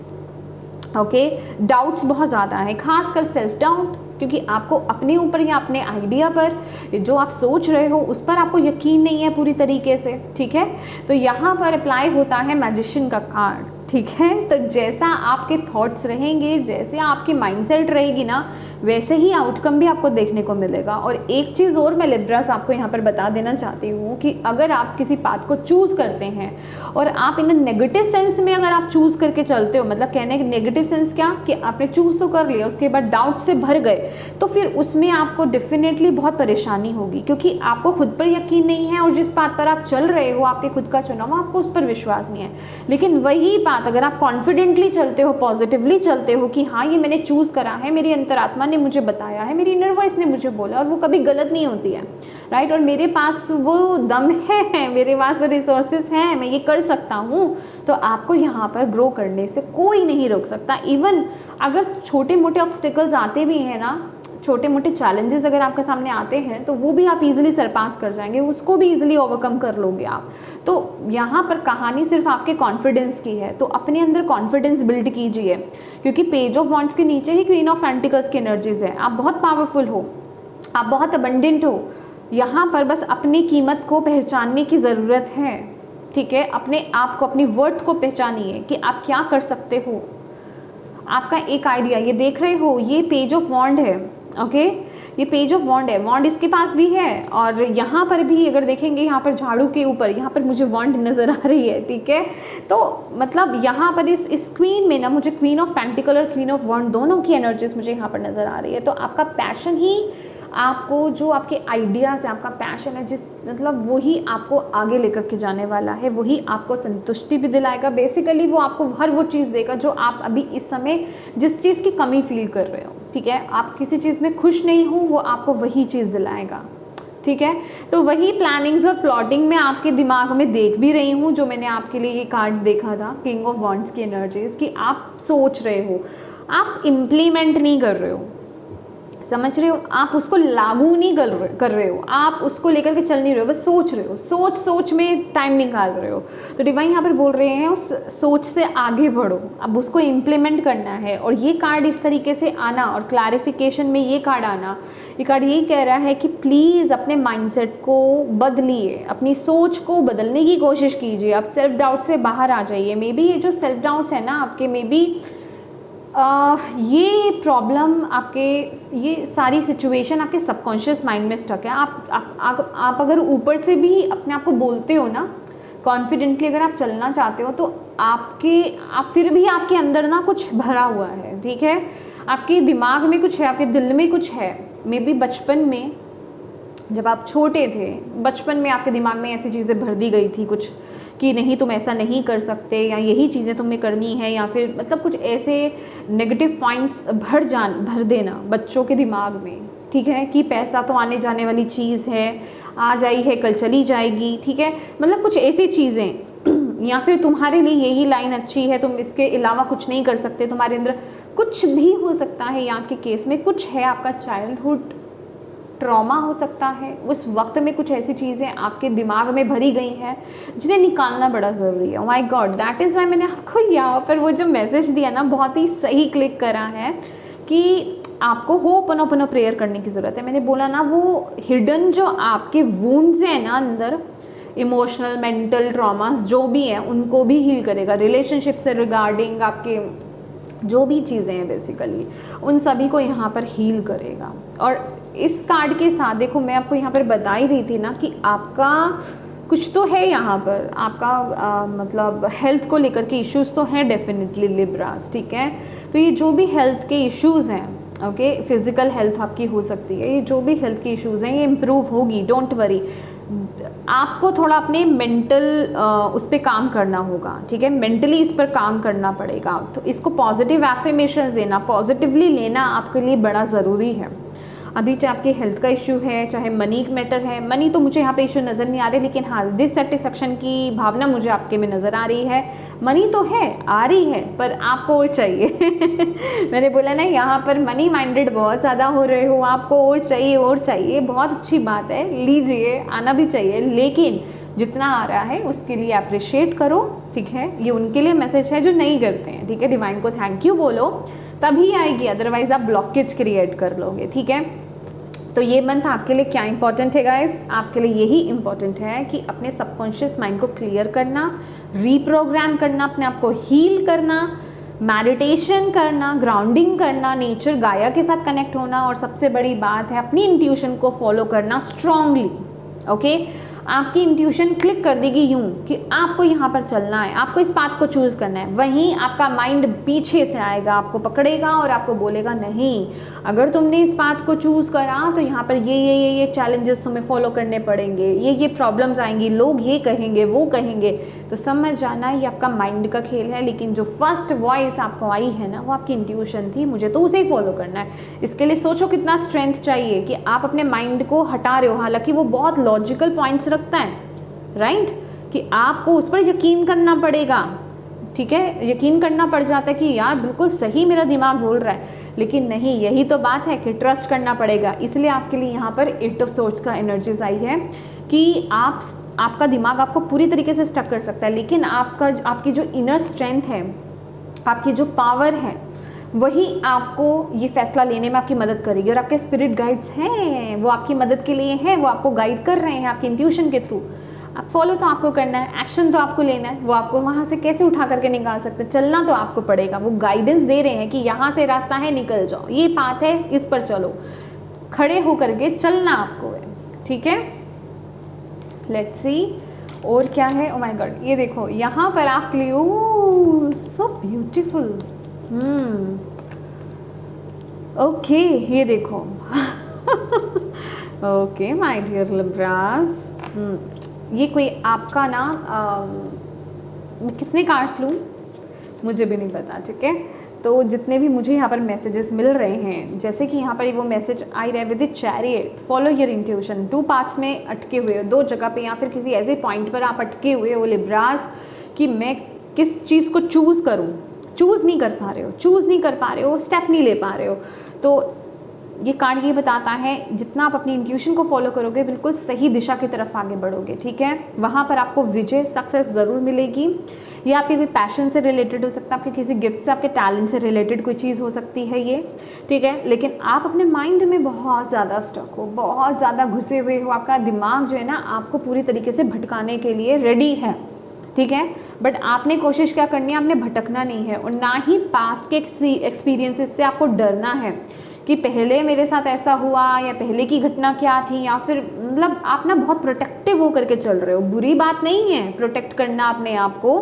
ओके। डाउट्स बहुत ज़्यादा है, खासकर सेल्फ डाउट, क्योंकि आपको अपने ऊपर या अपने आइडिया पर, जो आप सोच रहे हो उस पर आपको यकीन नहीं है पूरी तरीके से, ठीक है। तो यहाँ पर अप्लाई होता है मैजिशियन का कार्ड, ठीक है। तो जैसा आपके थॉट्स रहेंगे, जैसे आपकी माइंडसेट रहेगी ना, वैसे ही आउटकम भी आपको देखने को मिलेगा। और एक चीज़ और मैं लिब्रास आपको यहाँ पर बता देना चाहती हूँ कि अगर आप किसी पाथ को चूज़ करते हैं और आप इन नेगेटिव सेंस में अगर आप चूज़ करके चलते हो, मतलब कहने के नेगेटिव सेंस क्या, कि आपने चूज़ तो कर लिया, उसके बाद डाउट से भर गए, तो फिर उसमें आपको डेफिनेटली बहुत परेशानी होगी, क्योंकि आपको खुद पर यकीन नहीं है और जिस पाथ पर आप चल रहे हो, आपके खुद का चुनाव, आपको उस पर विश्वास नहीं है। लेकिन वही पाथ अगर आप कॉन्फिडेंटली चलते हो, पॉजिटिवली चलते हो कि हाँ ये मैंने चूज़ करा है, मेरी अंतरात्मा ने मुझे बताया है, मेरी इनर वॉइस ने मुझे बोला, और वो कभी गलत नहीं होती है, राइट। और मेरे पास वो दम है, मेरे पास वो रिसोर्सेज हैं, मैं ये कर सकता हूँ, तो आपको यहाँ पर ग्रो करने से कोई नहीं रोक सकता। इवन अगर छोटे मोटे ऑब्स्टिकल्स आते भी हैं ना, छोटे मोटे चैलेंजेस अगर आपके सामने आते हैं, तो वो भी आप इजीली सरपास कर जाएंगे, उसको भी इजीली ओवरकम कर लोगे आप। तो यहाँ पर कहानी सिर्फ आपके कॉन्फिडेंस की है, तो अपने अंदर कॉन्फिडेंस बिल्ड कीजिए, क्योंकि पेज ऑफ वॉन्ड्स के नीचे ही क्वीन ऑफ पेंटिकल्स की एनर्जीज है। आप बहुत पावरफुल हो, आप बहुत अबंडेंट हो, यहाँ पर बस अपनी कीमत को पहचानने की ज़रूरत है, ठीक है। अपने आप को, अपनी वर्थ को पहचानिए कि आप क्या कर सकते हो। आपका एक आइडिया, ये देख रहे हो, ये पेज ऑफ वॉन्ड है, ओके, ये पेज ऑफ वॉन्ड है, वॉन्ड इसके पास भी है, और यहाँ पर भी अगर देखेंगे, यहाँ पर झाड़ू के ऊपर यहाँ पर मुझे वॉन्ड नज़र आ रही है, ठीक है। तो मतलब यहाँ पर इस क्वीन में ना, मुझे क्वीन ऑफ पेंटिकल और क्वीन ऑफ वॉन्ड दोनों की एनर्जीज मुझे यहाँ पर नज़र आ रही है। तो आपका पैशन ही आपको, जो आपके आइडियाज़ है, आपका पैशन है, जिस मतलब वही आपको आगे लेकर के जाने वाला है, वही आपको संतुष्टि भी दिलाएगा। बेसिकली वो आपको हर वो चीज़ देगा जो आप अभी इस समय जिस चीज़ की कमी फील कर रहे हो, ठीक है। आप किसी चीज़ में खुश नहीं हो, वो आपको वही चीज़ दिलाएगा, ठीक है। तो वही प्लानिंग्स और प्लॉटिंग में आपके दिमाग में देख भी रही हूँ, जो मैंने आपके लिए ये कार्ड देखा था, किंग ऑफ वॉन्ड्स की एनर्जीज, कि आप सोच रहे हो, आप इम्प्लीमेंट नहीं कर रहे हो, समझ रहे हो, आप उसको लागू नहीं कर रहे हो, आप उसको लेकर के चल नहीं रहे हो, बस सोच रहे हो, सोच में टाइम निकाल रहे हो। तो डिवाइन यहाँ पर बोल रहे हैं उस सोच से आगे बढ़ो, अब उसको इम्प्लीमेंट करना है। और ये कार्ड इस तरीके से आना और क्लैरिफिकेशन में ये कार्ड आना, ये कार्ड यही कह रहा है कि प्लीज़ अपने माइंडसेट को बदलिए, अपनी सोच को बदलने की कोशिश कीजिए, आप सेल्फ डाउट से बाहर आ जाइए। मे बी ये जो सेल्फ डाउट्स है ना आपके, मे बी ये प्रॉब्लम आपके, ये सारी सिचुएशन आपके सबकॉन्शियस माइंड में स्टक है। आप अगर ऊपर से भी अपने आप को बोलते हो ना कॉन्फिडेंटली, अगर आप चलना चाहते हो, तो आप फिर भी आपके अंदर ना कुछ भरा हुआ है, ठीक है। आपके दिमाग में कुछ है, आपके दिल में कुछ है। मे बी बचपन में जब आप छोटे थे, बचपन में आपके दिमाग में ऐसी चीज़ें भर दी गई थी कुछ, कि नहीं तुम ऐसा नहीं कर सकते, या यही चीज़ें तुम्हें करनी है, या फिर मतलब कुछ ऐसे नेगेटिव पॉइंट्स भर देना बच्चों के दिमाग में, ठीक है, कि पैसा तो आने जाने वाली चीज़ है, आज आई है कल चली जाएगी, ठीक है, मतलब कुछ ऐसी चीज़ें या फिर तुम्हारे लिए यही लाइन अच्छी है, तुम इसके अलावा कुछ नहीं कर सकते, तुम्हारे अंदर कुछ भी हो सकता है। यहाँ के केस में कुछ है, आपका चाइल्डहुड ट्रॉमा हो सकता है, उस वक्त में कुछ ऐसी चीज़ें आपके दिमाग में भरी गई हैं जिन्हें निकालना बड़ा ज़रूरी है। My God, that is why मैंने आपको यहाँ पर वो जो मैसेज दिया ना, बहुत ही सही क्लिक करा है कि आपको होपनोपनो प्रेयर करने की ज़रूरत है। मैंने बोला ना, वो हिडन जो आपके वुंड्स हैं ना अंदर, इमोशनल मेंटल ट्रॉमास जो भी हैं, उनको भी हील करेगा। रिलेशनशिप से रिगार्डिंग आपके जो भी चीज़ें हैं बेसिकली, उन सभी को यहाँ पर हील करेगा। और इस कार्ड के साथ देखो, मैं आपको यहाँ पर बता ही रही थी ना कि आपका कुछ तो है यहाँ पर, आपका मतलब हेल्थ को लेकर के इश्यूज़ तो हैं डेफिनेटली लिब्रास, ठीक है। तो ये जो भी हेल्थ के इश्यूज़ हैं, ओके, फिज़िकल हेल्थ आपकी हो सकती है, ये जो भी हेल्थ की इश्यूज़ हैं ये इम्प्रूव होगी, डोंट वरी। आपको थोड़ा अपने मेंटल उस पर काम करना होगा, ठीक है, मेंटली इस पर काम करना पड़ेगा। तो इसको पॉजिटिव एफर्मेशंस देना, पॉजिटिवली लेना आपके लिए बड़ा ज़रूरी है। अभी चाहे आपके हेल्थ का इशू है, चाहे मनी मैटर है, मनी तो मुझे यहाँ पे इशू नज़र नहीं आ रहे, लेकिन हाँ डिससेटिस्फेक्शन की भावना मुझे आपके में नज़र आ रही है। मनी तो है, आ रही है, पर आपको और चाहिए मैंने बोला ना, यहाँ पर मनी माइंडेड बहुत ज़्यादा हो रहे हो, आपको और चाहिए और चाहिए, बहुत अच्छी बात है, लीजिए, आना भी चाहिए, लेकिन जितना आ रहा है उसके लिए अप्रिशिएट करो, ठीक है। ये उनके लिए मैसेज है जो नहीं करते हैं, ठीक है, डिवाइन को थैंक यू बोलो, तभी आएगी, अदरवाइज आप ब्लॉकेज क्रिएट कर लोगे, ठीक है। तो ये मंथ आपके लिए क्या इंपॉर्टेंट है गाइस, आपके लिए यही इंपॉर्टेंट है कि अपने सबकॉन्शियस माइंड को क्लियर करना, रीप्रोग्राम करना, अपने आप को हील करना, मेडिटेशन करना, ग्राउंडिंग करना, नेचर गाया के साथ कनेक्ट होना, और सबसे बड़ी बात है अपनी इंट्यूशन को फॉलो करना स्ट्रांगली, ओके। आपकी इंट्यूशन क्लिक कर देगी यूं कि आपको यहाँ पर चलना है, आपको इस पाथ को चूज़ करना है, वहीं आपका माइंड पीछे से आएगा, आपको पकड़ेगा और आपको बोलेगा नहीं, अगर तुमने इस पाथ को चूज़ करा तो यहाँ पर ये चैलेंजेस तुम्हें फॉलो करने पड़ेंगे, ये प्रॉब्लम्स आएंगी, लोग ये कहेंगे, वो कहेंगे। तो समझ जाना ये आपका माइंड का खेल है, लेकिन जो फर्स्ट वॉइस आपको आई है ना, वो आपकी इंट्यूशन थी, मुझे तो उसे ही फॉलो करना है। इसके लिए सोचो कितना स्ट्रेंथ चाहिए कि आप अपने माइंड को हटा रहे हो, हालांकि वो बहुत लॉजिकल पॉइंट्स रखता है, राइट, कि आपको उस पर यकीन करना पड़ेगा, ठीक है, यकीन करना पड़ जाता है कि यार बिल्कुल सही मेरा दिमाग बोल रहा है, लेकिन नहीं, यही तो बात है कि ट्रस्ट करना पड़ेगा। इसलिए आपके लिए यहाँ पर 8 ऑफ सोर्ड्स का एनर्जीज आई है कि आपका दिमाग आपको पूरी तरीके से स्टक कर सकता है, लेकिन आपकी जो इनर स्ट्रेंथ है, आपकी जो पावर है, वही आपको ये फैसला लेने में आपकी मदद करेगी। और आपके स्पिरिट गाइड्स हैं, वो आपकी मदद के लिए हैं, वो आपको गाइड कर रहे हैं आपकी इंट्यूशन के थ्रू। आप फॉलो तो आपको करना है, एक्शन तो आपको लेना है, वो आपको वहाँ से कैसे उठा करके निकाल सकते हैं, चलना तो आपको पड़ेगा। वो गाइडेंस दे रहे हैं कि यहाँ से रास्ता है, निकल जाओ, ये पाथ है, इस पर चलो, खड़े होकर के चलना आपको है, ठीक है। लेट्स सी और क्या है। ओ माय गॉड, ये देखो यहाँ पर आपके लिए, ओह सो ब्यूटीफुल, ओके, ये देखो ओके माय डियर लिब्रास, ये कोई आपका ना मैं कितने कार्ड्स लूँ मुझे भी नहीं पता, ठीक है। तो जितने भी मुझे यहाँ पर मैसेजेस मिल रहे हैं, जैसे कि यहाँ पर वो मैसेज आई रहे with the chariot, follow your intuition, 2 parts में अटके हुए हो, 2 जगह पे या फिर किसी ऐसे पॉइंट पर आप अटके हुए हो लिब्रास कि मैं किस चीज़ को चूज़ करूँ, चूज़ नहीं कर पा रहे हो, स्टेप नहीं ले पा रहे हो। तो ये कार्ड ये बताता है जितना आप अपनी इंट्यूशन को फॉलो करोगे, बिल्कुल सही दिशा की तरफ आगे बढ़ोगे, ठीक है। वहाँ पर आपको विजय, सक्सेस ज़रूर मिलेगी। ये आपके कोई पैशन से रिलेटेड हो सकता है, आपके किसी गिफ्ट से, आपके टैलेंट से रिलेटेड कोई चीज़ हो सकती है ये, ठीक है। लेकिन आप अपने माइंड में बहुत ज़्यादा स्टक हो, बहुत ज़्यादा घुसे हुए हो, आपका दिमाग जो है ना आपको पूरी तरीके से भटकाने के लिए रेडी है, ठीक है। बट आपने कोशिश क्या करनी है, आपने भटकना नहीं है, और ना ही पास्ट के एक्सपीरियंसेस से आपको डरना है कि पहले मेरे साथ ऐसा हुआ या पहले की घटना क्या थी, या फिर मतलब आप ना बहुत प्रोटेक्टिव हो करके चल रहे हो। बुरी बात नहीं है प्रोटेक्ट करना अपने आप को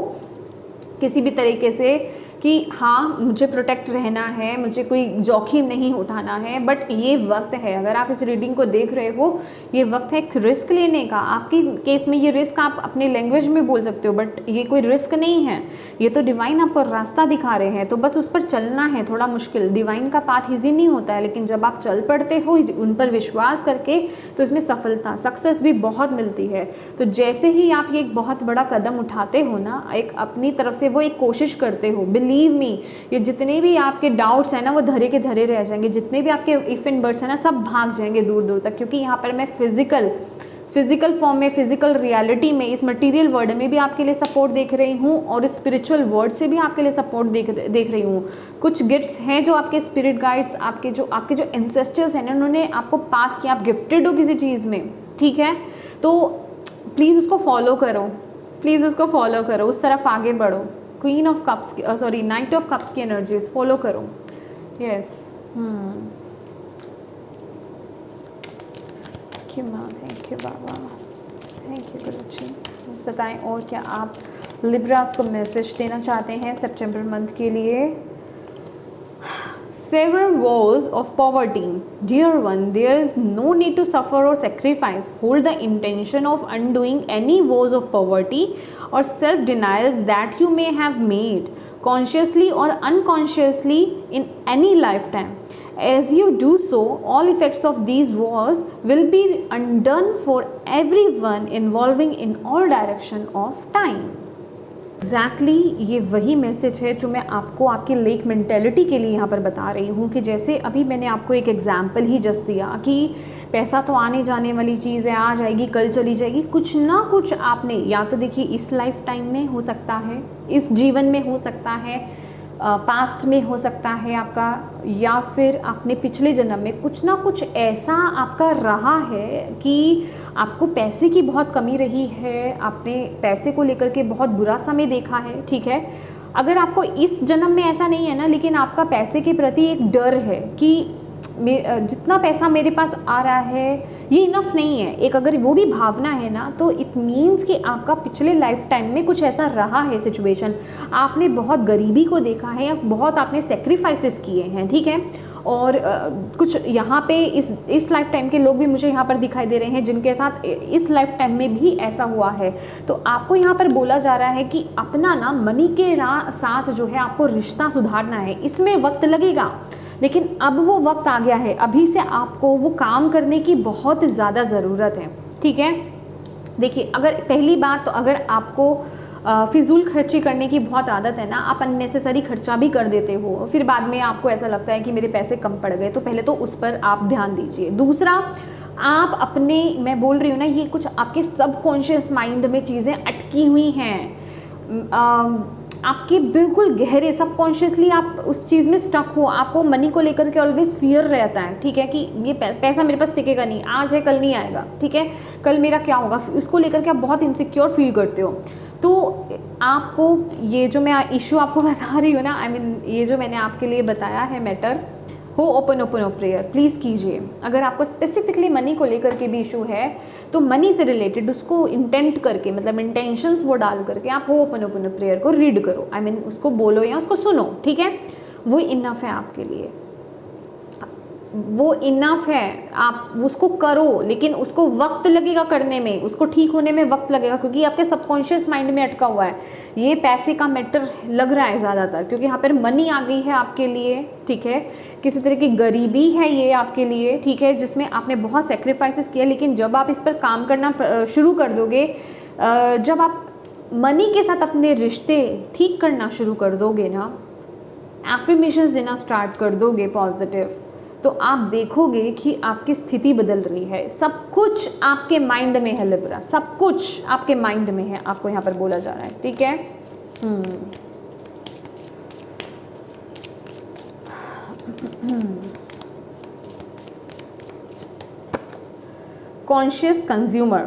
किसी भी तरीके से कि हाँ मुझे प्रोटेक्ट रहना है, मुझे कोई जोखिम नहीं उठाना है, बट ये वक्त है, अगर आप इस रीडिंग को देख रहे हो, ये वक्त है एक रिस्क लेने का। आपके केस में ये रिस्क आप अपने लैंग्वेज में बोल सकते हो, बट ये कोई रिस्क नहीं है, ये तो डिवाइन आपको रास्ता दिखा रहे हैं, तो बस उस पर चलना है। थोड़ा मुश्किल, डिवाइन का पाथ ईजी नहीं होता है, लेकिन जब आप चल पड़ते हो उन पर विश्वास करके, तो इसमें सफलता, सक्सेस भी बहुत मिलती है। तो जैसे ही आप ये एक बहुत बड़ा कदम उठाते हो ना, एक अपनी तरफ से वो एक कोशिश करते हो, बिलीव मी, ये जितने भी आपके डाउट्स हैं ना वो धरे के धरे रह जाएंगे, जितने भी आपके इफ एंड बट्स हैं ना सब भाग जाएंगे दूर दूर तक, क्योंकि यहाँ पर मैं फिजिकल फॉर्म में, फिजिकल रियलिटी में, इस मटेरियल वर्ल्ड में भी आपके लिए सपोर्ट देख रही हूँ, और स्पिरिचुअल वर्ल्ड से भी आपके लिए सपोर्ट देख रही हूँ। कुछ गिफ्ट्स हैं जो आपके स्पिरिट गाइड्स, आपके जो एंसेस्टर्स हैं ना, उन्होंने आपको पास किया, आप गिफ्टेड हो किसी चीज़ में, ठीक है, तो प्लीज़ उसको फॉलो करो, प्लीज़ उसको फॉलो करो, उस तरफ आगे बढ़ो। Queen of cups, sorry knight of cups की एनर्जीज फॉलो करो। यस, थैंक यू माँ, थैंक यू बाबा, थैंक यू गुरुजी। बस बताएं और क्या आप लिब्रास को मैसेज देना चाहते हैं सितंबर मंथ के लिए। Several woes of poverty. Dear one, there is no need to suffer or sacrifice. Hold the intention of undoing any woes of poverty or self-denials that you may have made, consciously or unconsciously, in any lifetime. As you do so, all effects of these woes will be undone for everyone involving in all direction of time. Exactly ये वही message है जो मैं आपको आपकी lake mentality के लिए यहाँ पर बता रही हूँ, कि जैसे अभी मैंने आपको एक एग्जाम्पल ही जस्ट दिया कि पैसा तो आने जाने वाली चीज़ है, आ जाएगी कल चली जाएगी, कुछ ना कुछ आपने, या तो देखिए इस लाइफ टाइम में हो सकता है, इस जीवन में हो सकता है, पास्ट में हो सकता है आपका, या फिर आपने पिछले जन्म में कुछ ना कुछ ऐसा आपका रहा है कि आपको पैसे की बहुत कमी रही है, आपने पैसे को लेकर के बहुत बुरा समय देखा है, ठीक है। अगर आपको इस जन्म में ऐसा नहीं है ना, लेकिन आपका पैसे के प्रति एक डर है कि जितना पैसा मेरे पास आ रहा है ये इनफ नहीं है, एक अगर वो भी भावना है ना, तो इट मीन्स कि आपका पिछले लाइफ टाइम में कुछ ऐसा रहा है सिचुएशन, आपने बहुत गरीबी को देखा है, या बहुत आपने सेक्रीफाइसेस किए हैं, ठीक है। और कुछ यहाँ पे इस लाइफ टाइम के लोग भी मुझे यहाँ पर दिखाई दे रहे हैं जिनके साथ इस लाइफ टाइम में भी ऐसा हुआ है। तो आपको यहाँ पर बोला जा रहा है कि अपना ना मनी के साथ जो है आपको रिश्ता सुधारना है, इसमें वक्त लगेगा, लेकिन अब वो वक्त आ गया है, अभी से आपको वो काम करने की बहुत ज़्यादा ज़रूरत है, ठीक है। देखिए, अगर पहली बात तो अगर आपको फिजूल खर्ची करने की बहुत आदत है ना, आप अननेसेसरी खर्चा भी कर देते हो, फिर बाद में आपको ऐसा लगता है कि मेरे पैसे कम पड़ गए, तो पहले तो उस पर आप ध्यान दीजिए। दूसरा, आप अपने, मैं बोल रही हूँ ना, ये कुछ आपके सबकॉन्शियस माइंड में चीज़ें अटकी हुई हैं, आपके बिल्कुल गहरे सबकॉन्शियसली आप उस चीज़ में स्टक हो, आपको मनी को लेकर के ऑलवेज फियर रहता है, ठीक है, कि ये पैसा मेरे पास टिकेगा नहीं, आज है कल नहीं आएगा, ठीक है, कल मेरा क्या होगा, उसको लेकर के आप बहुत इनसिक्योर फील करते हो। तो आपको ये जो मैं इशू आपको बता रही हूँ ना, आई मीन ये जो मैंने आपके लिए बताया है मैटर, हो ओपन ऑफ प्रेयर प्लीज़ कीजिए। अगर आपको स्पेसिफिकली मनी को लेकर के भी इशू है, तो मनी से रिलेटेड उसको इंटेंट करके, मतलब इंटेंशंस वो डाल करके आप हो ओपन ऑफ प्रेयर को रीड करो, आई मीन उसको बोलो या उसको सुनो, ठीक है, वो इनफ है आपके लिए, वो इनफ है, आप उसको करो, लेकिन उसको वक्त लगेगा करने में, उसको ठीक होने में वक्त लगेगा, क्योंकि आपके सबकॉन्शियस माइंड में अटका हुआ है। ये पैसे का मैटर लग रहा है ज़्यादातर, क्योंकि यहाँ पर मनी आ गई है आपके लिए, ठीक है, किसी तरह की गरीबी है ये आपके लिए, ठीक है, जिसमें आपने बहुत सेक्रीफाइसेस किया, लेकिन जब आप इस पर काम करना शुरू कर दोगे, जब आप मनी के साथ अपने रिश्ते ठीक करना शुरू कर दोगे ना, एफर्मेशंस देना स्टार्ट कर दोगे पॉजिटिव, तो आप देखोगे कि आपकी स्थिति बदल रही है। सब कुछ आपके माइंड में है लिब्रा, सब कुछ आपके माइंड में है, आपको यहाँ पर बोला जा रहा है, ठीक है। Conscious consumer,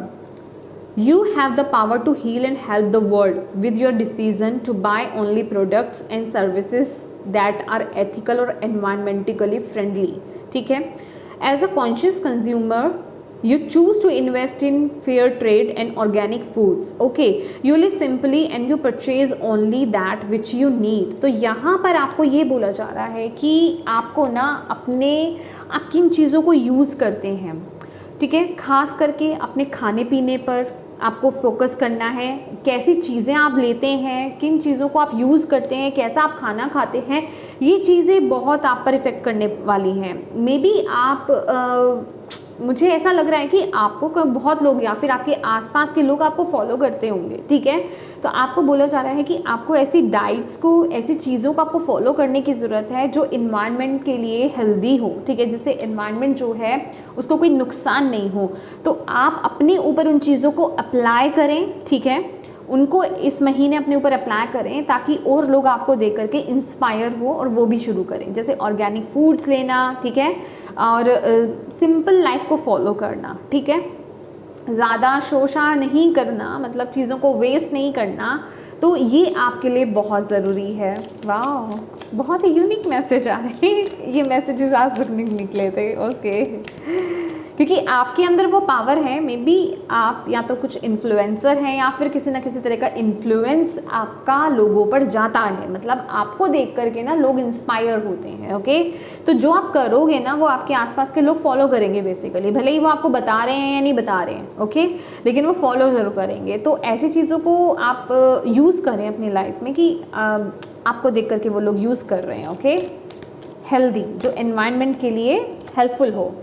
you have the power to heal and help the world with your decision to buy only products and services that are ethical or environmentally friendly, ठीक है। As a conscious consumer, You choose to invest in fair trade and organic foods. Okay, you live simply and you purchase only that which you need. तो यहाँ पर आपको ये बोला जा रहा है कि आपको ना आप किन चीज़ों को यूज़ करते हैं, ठीक है, खास करके अपने खाने पीने पर आपको फोकस करना है। कैसी चीज़ें आप लेते हैं, किन चीज़ों को आप यूज़ करते हैं, कैसा आप खाना खाते हैं, ये चीज़ें बहुत आप पर इफ़ेक्ट करने वाली हैं। मे बी आप मुझे ऐसा लग रहा है कि आपको बहुत लोग या फिर आपके आसपास के लोग आपको फॉलो करते होंगे, ठीक है। तो आपको बोला जा रहा है कि आपको ऐसी डाइट्स को, ऐसी चीज़ों को आपको फॉलो करने की ज़रूरत है जो इन्वायरमेंट के लिए हेल्दी हो, ठीक है, जिससे इन्वायरमेंट जो है उसको कोई नुकसान नहीं हो। तो आप अपने ऊपर उन चीज़ों को अप्लाई करें, ठीक है, उनको इस महीने अपने ऊपर अप्लाई करें ताकि और लोग आपको देख करके इंस्पायर हो और वो भी शुरू करें। जैसे ऑर्गेनिक फूड्स लेना, ठीक है, और सिंपल लाइफ को फॉलो करना, ठीक है, ज़्यादा शोशा नहीं करना, मतलब चीज़ों को वेस्ट नहीं करना। तो ये आपके लिए बहुत ज़रूरी है। वाह, बहुत ही यूनिक मैसेज आ रहे हैं। ये मैसेजेस आज तक नहीं निकले थे। ओके, क्योंकि आपके अंदर वो पावर है। मे बी आप या तो कुछ इन्फ्लुएंसर हैं या फिर किसी ना किसी तरह का इन्फ्लुएंस आपका लोगों पर जाता है, मतलब आपको देख करके ना लोग इंस्पायर होते हैं। ओके, तो जो आप करोगे ना वो आपके आसपास के लोग फॉलो करेंगे बेसिकली, भले ही वो आपको बता रहे हैं या नहीं बता रहे हैं, ओके, लेकिन वो फॉलो ज़रूर करेंगे। तो ऐसी चीज़ों को आप यूज़ करें अपनी लाइफ में कि आपको देख करके वो लोग यूज़ कर रहे हैं। ओके, हेल्दी, जो एनवायरनमेंट के लिए हेल्पफुल हो।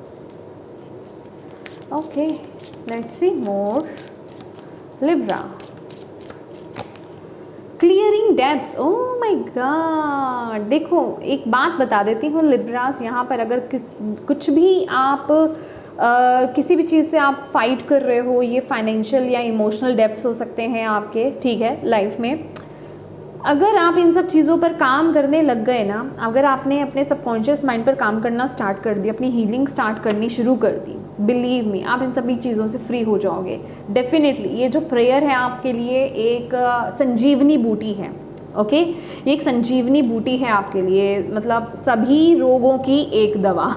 Okay, let's see more. Libra, clearing debts. Oh my God, देखो एक बात बता देती हूँ लिब्रास, यहाँ पर अगर कुछ भी आप किसी भी चीज़ से आप फाइट कर रहे हो, ये फाइनेंशियल या इमोशनल डेब्ट्स हो सकते हैं आपके, ठीक है, लाइफ में। अगर आप इन सब चीज़ों पर काम करने लग गए ना, अगर आपने अपने सबकॉन्शियस माइंड पर काम करना स्टार्ट कर दिया, अपनी हीलिंग स्टार्ट करनी शुरू कर दी, बिलीव मी आप इन सभी चीज़ों से फ्री हो जाओगे डेफिनेटली। ये जो प्रेयर है आपके लिए एक संजीवनी बूटी है। ओके, ये एक संजीवनी बूटी है आपके लिए, मतलब सभी रोगों की एक दवा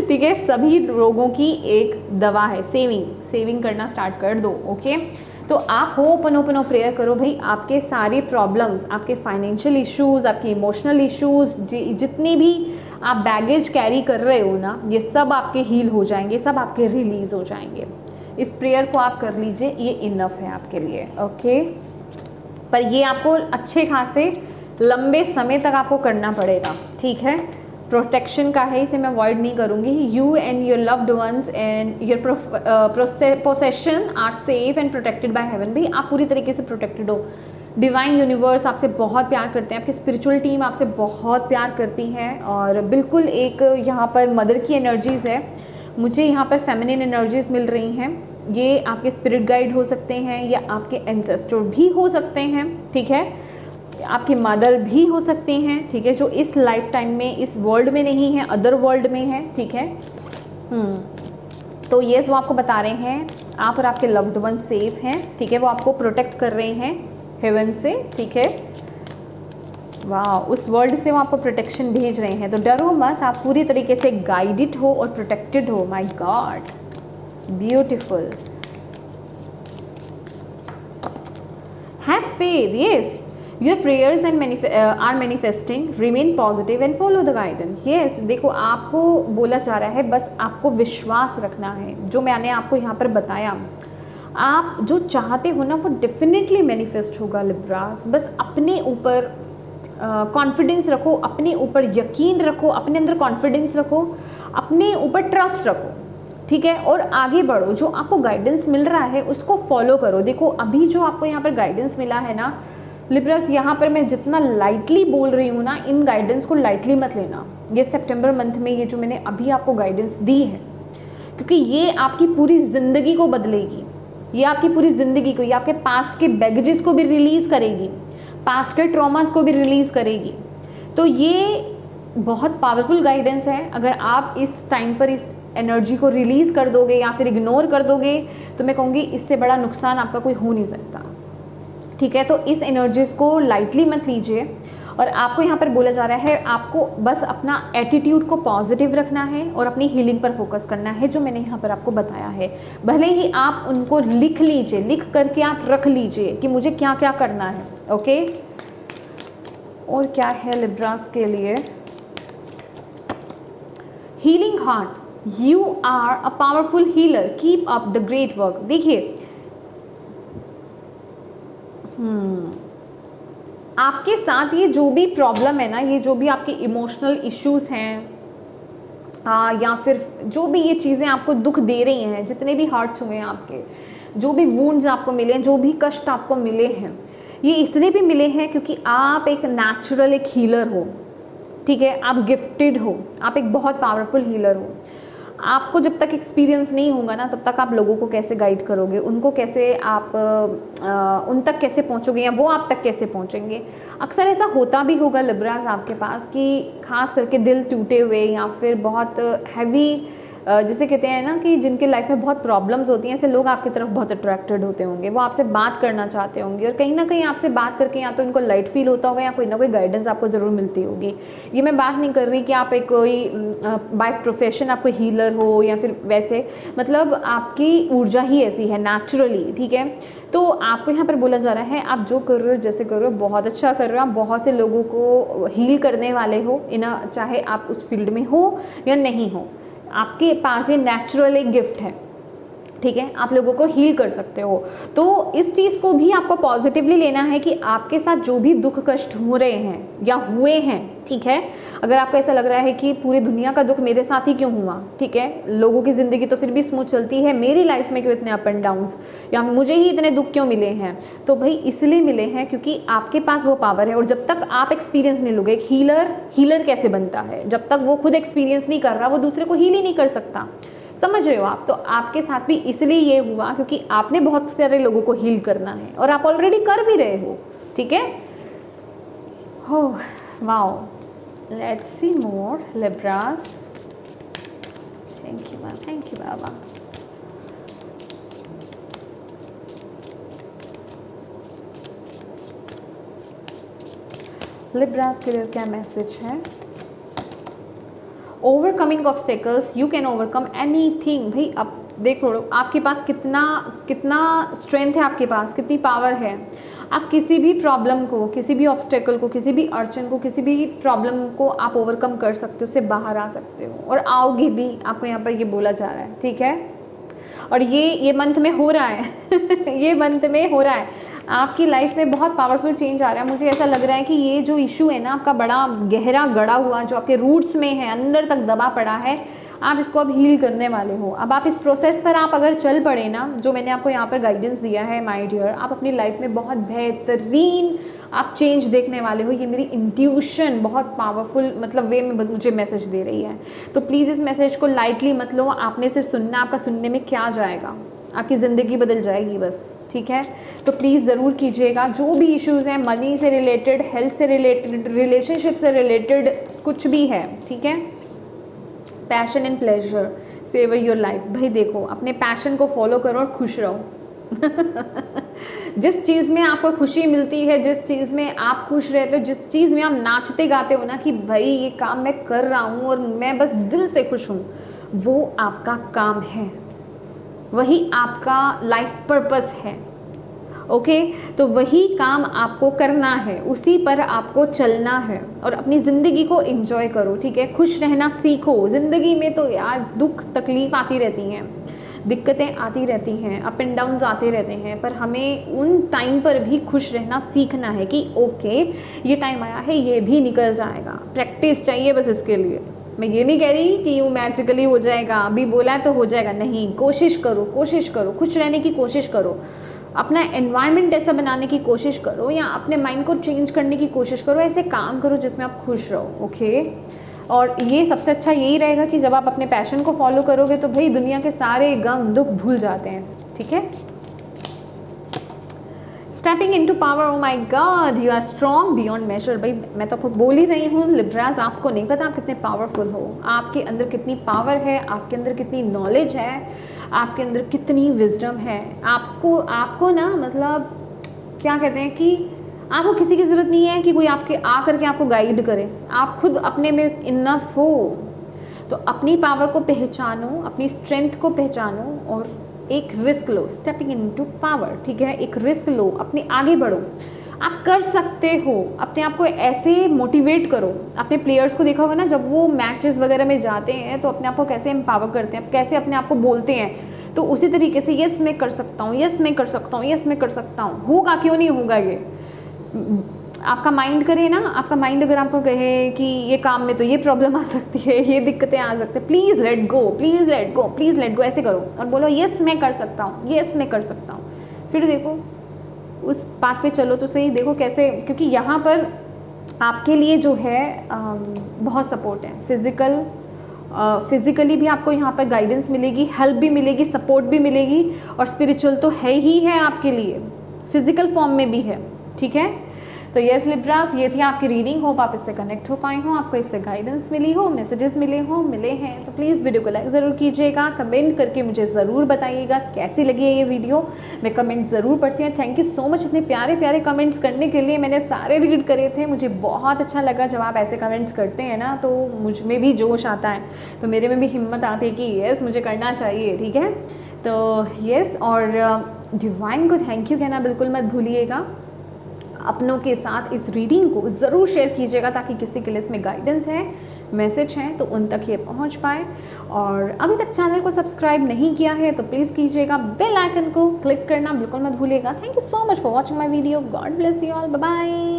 ठीक है, सभी रोगों की एक दवा है। सेविंग करना स्टार्ट कर दो। ओके, तो आप ओपन प्रेयर करो भाई, आपके सारे प्रॉब्लम्स, आपके फाइनेंशियल इश्यूज़, आपके इमोशनल इश्यूज़, जितने भी आप बैगेज कैरी कर रहे हो ना, ये सब आपके हील हो जाएंगे, सब आपके रिलीज़ हो जाएंगे। इस प्रेयर को आप कर लीजिए, ये इनफ है आपके लिए। ओके, पर ये आपको अच्छे खासे लंबे समय तक आपको करना पड़ेगा, ठीक है। प्रोटेक्शन का है, इसे मैं अवॉइड नहीं करूँगी। You and your loved ones and your possession are safe and protected by heaven. भी आप पूरी तरीके से प्रोटेक्टेड हो। डिवाइन यूनिवर्स आपसे बहुत प्यार करते हैं, आपकी स्पिरिचुअल टीम आपसे बहुत प्यार करती है, और बिल्कुल एक यहाँ पर मदर की एनर्जीज़ है, मुझे यहाँ पर फेमिनिन एनर्जीज़ मिल रही हैं। ये आपके स्पिरिट गाइड हो सकते हैं या आपके एंसेस्टर भी हो सकते हैं, ठीक है, आपकी मदर भी हो सकते हैं, ठीक है, जो इस लाइफ टाइम में इस वर्ल्ड में नहीं है, अदर वर्ल्ड में है, ठीक है। तो ये वो आपको बता रहे हैं आप और आपके लव्ड वन सेफ हैं, ठीक है, वो आपको प्रोटेक्ट कर रहे हैं हेवन से, ठीक है। वाह, उस वर्ल्ड से वो आपको प्रोटेक्शन भेज रहे हैं, तो डरो मत, आप पूरी तरीके से गाइडेड हो और प्रोटेक्टेड हो। My God, beautiful. Have faith, yes, your prayers and are manifesting, remain positive and follow the guidance. Yes, देखो आपको बोला जा रहा है, बस आपको विश्वास रखना है। जो मैंने आपको यहाँ पर बताया, आप जो चाहते हो ना वो डेफिनेटली मैनिफेस्ट होगा लिब्रास। बस अपने ऊपर कॉन्फिडेंस रखो, अपने ऊपर यकीन रखो, अपने अंदर कॉन्फिडेंस रखो, अपने ऊपर ट्रस्ट रखो, ठीक है, और आगे बढ़ो। जो आपको गाइडेंस मिल रहा है उसको फॉलो करो। देखो अभी जो आपको यहाँ पर गाइडेंस मिला है ना लिब्रस, यहाँ पर मैं जितना लाइटली बोल रही हूँ ना, इन गाइडेंस को लाइटली मत लेना। ये सितंबर मंथ में ये जो मैंने अभी आपको गाइडेंस दी है, क्योंकि ये आपकी पूरी ज़िंदगी को बदलेगी, ये आपकी पूरी ज़िंदगी को, ये आपके पास्ट के बैगेजेस को भी रिलीज़ करेगी, पास्ट के ट्रॉमास को भी रिलीज़ करेगी। तो ये बहुत पावरफुल गाइडेंस है। अगर आप इस टाइम पर इस एनर्जी को रिलीज़ कर दोगे या फिर इग्नोर कर दोगे तो मैं कहूँगी इससे बड़ा नुकसान आपका कोई हो नहीं सकता, ठीक है। तो इस एनर्जीज़ को लाइटली मत लीजिए और आपको यहाँ पर बोला जा रहा है आपको बस अपना एटीट्यूड को पॉजिटिव रखना है और अपनी हीलिंग पर फोकस करना है, जो मैंने यहाँ पर आपको बताया है। भले ही आप उनको लिख लीजिए, लिख करके आप रख लीजिए कि मुझे क्या क्या करना है। ओके, और क्या है लिब्रास के लिए? Healing heart, you are a powerful healer, keep up the great work. देखिए आपके साथ ये जो भी प्रॉब्लम है ना, ये जो भी आपके इमोशनल इश्यूज हैं, या फिर जो भी ये चीज़ें आपको दुख दे रही हैं, जितने भी हर्ट्स हुए हैं आपके, जो भी वुंड्स आपको मिले हैं, जो भी कष्ट आपको मिले हैं, ये इसलिए भी मिले हैं क्योंकि आप एक नेचुरल एक हीलर हो। ठीक है, आप गिफ्टेड हो, आप एक बहुत पावरफुल हीलर हो। आपको जब तक एक्सपीरियंस नहीं होगा ना, तब तक आप लोगों को कैसे गाइड करोगे, उनको कैसे आप उन तक कैसे पहुंचोगे, या वो आप तक कैसे पहुंचेंगे। अक्सर ऐसा होता भी होगा लिब्रास आपके पास कि खास करके दिल टूटे हुए या फिर बहुत हैवी, जिसे कहते हैं ना कि जिनके लाइफ में बहुत प्रॉब्लम्स होती हैं, ऐसे लोग आपकी तरफ बहुत अट्रैक्टेड होते होंगे, वो आपसे बात करना चाहते होंगे, और कहीं ना कहीं आपसे बात करके या तो इनको लाइट फील होता होगा या कोई ना कोई गाइडेंस आपको ज़रूर मिलती होगी। ये मैं बात नहीं कर रही कि आप एक कोई बाय प्रोफेशन आप कोई हीलर हो या फिर वैसे, मतलब आपकी ऊर्जा ही ऐसी है नेचुरली। ठीक है, तो आपको यहाँ पर बोला जा रहा है आप जो कर रहे हो, जैसे कर रहे हो, बहुत अच्छा कर रहे हो। आप बहुत से लोगों को हील करने वाले हो, चाहे आप उस फील्ड में हो या नहीं हो, आपके पास ये नेचुरल एक गिफ्ट है। ठीक है, आप लोगों को हील कर सकते हो। तो इस चीज़ को भी आपको पॉजिटिवली लेना है कि आपके साथ जो भी दुख कष्ट हो रहे हैं या हुए हैं, ठीक है, अगर आपको ऐसा लग रहा है कि पूरी दुनिया का दुख मेरे साथ ही क्यों हुआ, ठीक है, लोगों की ज़िंदगी तो फिर भी स्मूथ चलती है, मेरी लाइफ में क्यों इतने अप एंड डाउन्स, या मुझे ही इतने दुख क्यों मिले हैं, तो भाई इसलिए मिले हैं क्योंकि आपके पास वो पावर है। और जब तक आप एक्सपीरियंस नहीं लोगे, एक हीलर कैसे बनता है, जब तक वो खुद एक्सपीरियंस नहीं कर रहा, वो दूसरे को हील ही नहीं कर सकता। समझ रहे हो आप? तो आपके साथ भी इसलिए ये हुआ क्योंकि आपने बहुत सारे लोगों को हील करना है और आप ऑलरेडी कर भी रहे हो। ठीक है, हो wow, let's see more Libras. Thank you ma'am, thank you Baba. Libras के लिए क्या मैसेज है? Overcoming obstacles, you can overcome anything. भाई अब देखो आपके पास कितना स्ट्रेंथ है, आपके पास कितनी पावर है। आप किसी भी प्रॉब्लम को, किसी भी ऑब्स्टेकल को, किसी भी अड़चन को, किसी भी प्रॉब्लम को आप ओवरकम कर सकते हो, उससे बाहर आ सकते हो और आओगे भी। आपको यहाँ पर ये बोला जा रहा है। ठीक है, और ये मंथ में हो रहा है ये मंथ में हो रहा है। आपकी लाइफ में बहुत पावरफुल चेंज आ रहा है। मुझे ऐसा लग रहा है कि ये जो इशू है ना आपका, बड़ा गहरा गड़ा हुआ, जो आपके रूट्स में है, अंदर तक दबा पड़ा है, आप इसको अब हील करने वाले हो। अब आप इस प्रोसेस पर आप अगर चल पड़े ना, जो मैंने आपको यहाँ पर गाइडेंस दिया है माय डियर, आप अपनी लाइफ में बहुत बेहतरीन आप चेंज देखने वाले हो। ये मेरी इंट्यूशन बहुत पावरफुल मतलब वे में मुझे मैसेज दे रही है। तो प्लीज़ इस मैसेज को लाइटली मत लो। आपने सिर्फ सुनना, आपका सुनने में क्या जाएगा, आपकी ज़िंदगी बदल जाएगी बस। ठीक है, तो प्लीज़ ज़रूर कीजिएगा। जो भी इश्यूज़ हैं, मनी से रिलेटेड, हेल्थ से रिलेटेड, रिलेशनशिप से रिलेटेड, कुछ भी है, ठीक है, passion and pleasure, savour your life. भाई देखो, अपने पैशन को फॉलो करो और खुश रहो जिस चीज़ में आपको खुशी मिलती है, जिस चीज़ में आप खुश रहते हो, जिस चीज़ में आप नाचते गाते हो ना कि भाई ये काम मैं कर रहा हूँ और मैं बस दिल से खुश हूँ, वो आपका काम है, वही आपका लाइफ पर्पस है। ओके, तो वही काम आपको करना है, उसी पर आपको चलना है और अपनी ज़िंदगी को एंजॉय करो। ठीक है, खुश रहना सीखो। ज़िंदगी में तो यार दुख तकलीफ आती रहती हैं, दिक्कतें आती रहती हैं, अप एंड डाउन्स आते रहते हैं, पर हमें उन टाइम पर भी खुश रहना सीखना है कि ओके ये टाइम आया है, ये भी निकल जाएगा। प्रैक्टिस चाहिए बस इसके लिए। मैं ये नहीं कह रही कि यूँ मैजिकली हो जाएगा, अभी बोला है तो हो जाएगा, नहीं। कोशिश करो, कोशिश करो, खुश रहने की कोशिश करो, अपना एनवायरनमेंट ऐसा बनाने की कोशिश करो या अपने माइंड को चेंज करने की कोशिश करो। ऐसे काम करो जिसमें आप खुश रहो। ओके, और ये सबसे अच्छा यही रहेगा कि जब आप अपने पैशन को फॉलो करोगे तो भाई दुनिया के सारे गम दुख भूल जाते हैं। ठीक है, stepping into power, oh my God you are strong beyond measure. भाई मैं तो आपको बोल ही रही हूँ लिब्रास, आपको नहीं पता आप कितने पावरफुल हो, आपके अंदर कितनी पावर है, आपके अंदर कितनी नॉलेज है, आपके अंदर कितनी विजडम है। आपको ना मतलब क्या कहते हैं कि आपको किसी की ज़रूरत नहीं है कि कोई आपके आ करके आपको गाइड करे, आप खुद अपने में इनफ हो। तो अपनी पावर को पहचानो, अपनी स्ट्रेंथ को पहचानो और एक रिस्क लो, स्टेपिंग इनटू पावर, ठीक है, एक रिस्क लो, अपने आगे बढ़ो, आप कर सकते हो। अपने आप को ऐसे मोटिवेट करो। अपने प्लेयर्स को देखा होगा ना, जब वो मैचेस वगैरह में जाते हैं तो अपने आप को कैसे एम्पावर करते हैं, कैसे अपने आप को बोलते हैं, तो उसी तरीके से यस मैं कर सकता हूँ, यस मैं कर सकता हूँ, यस मैं कर सकता हूँ। होगा, क्यों नहीं होगा। ये आपका माइंड करे ना, आपका माइंड अगर आपको कहे कि ये काम में तो ये प्रॉब्लम आ सकती है, ये दिक्कतें आ सकती है, please let go, please let go, please let go, ऐसे करो और बोलो यस मैं कर सकता हूँ, यस मैं कर सकता हूँ। फिर देखो उस बात पे चलो तो सही, देखो कैसे, क्योंकि यहाँ पर आपके लिए जो है बहुत सपोर्ट है। फिज़िकली भी आपको यहाँ पर गाइडेंस मिलेगी, हेल्प भी मिलेगी, सपोर्ट भी मिलेगी, और स्पिरिचुअल तो है ही है आपके लिए, फिजिकल फॉर्म में भी है, ठीक है। तो यस लिब्रास, ये थी आपकी रीडिंग। होप आप इससे कनेक्ट हो पाए हो, आपको इससे गाइडेंस मिली हो, मैसेजेस मिले हैं तो प्लीज़ वीडियो को लाइक ज़रूर कीजिएगा, कमेंट करके मुझे ज़रूर बताइएगा कैसी लगी है ये वीडियो। मैं कमेंट ज़रूर पढ़ती हूँ। थैंक यू सो मच इतने प्यारे प्यारे कमेंट्स करने के लिए। मैंने सारे रीड करे थे, मुझे बहुत अच्छा लगा जब आप ऐसे कमेंट्स करते हैं ना, तो मुझ में भी जोश आता है, तो मेरे में भी हिम्मत आती है कि यस मुझे करना चाहिए, ठीक है। तो यस, और डिवाइन को थैंक यू कहना बिल्कुल मत भूलिएगा। अपनों के साथ इस रीडिंग को ज़रूर शेयर कीजिएगा ताकि किसी के लिए इसमें गाइडेंस है, मैसेज है, तो उन तक ये पहुंच पाए। और अभी तक चैनल को सब्सक्राइब नहीं किया है तो प्लीज़ कीजिएगा, बेल आइकन को क्लिक करना बिल्कुल मत भूलिएगा। Thank you so much for watching my video. God bless you all, bye bye.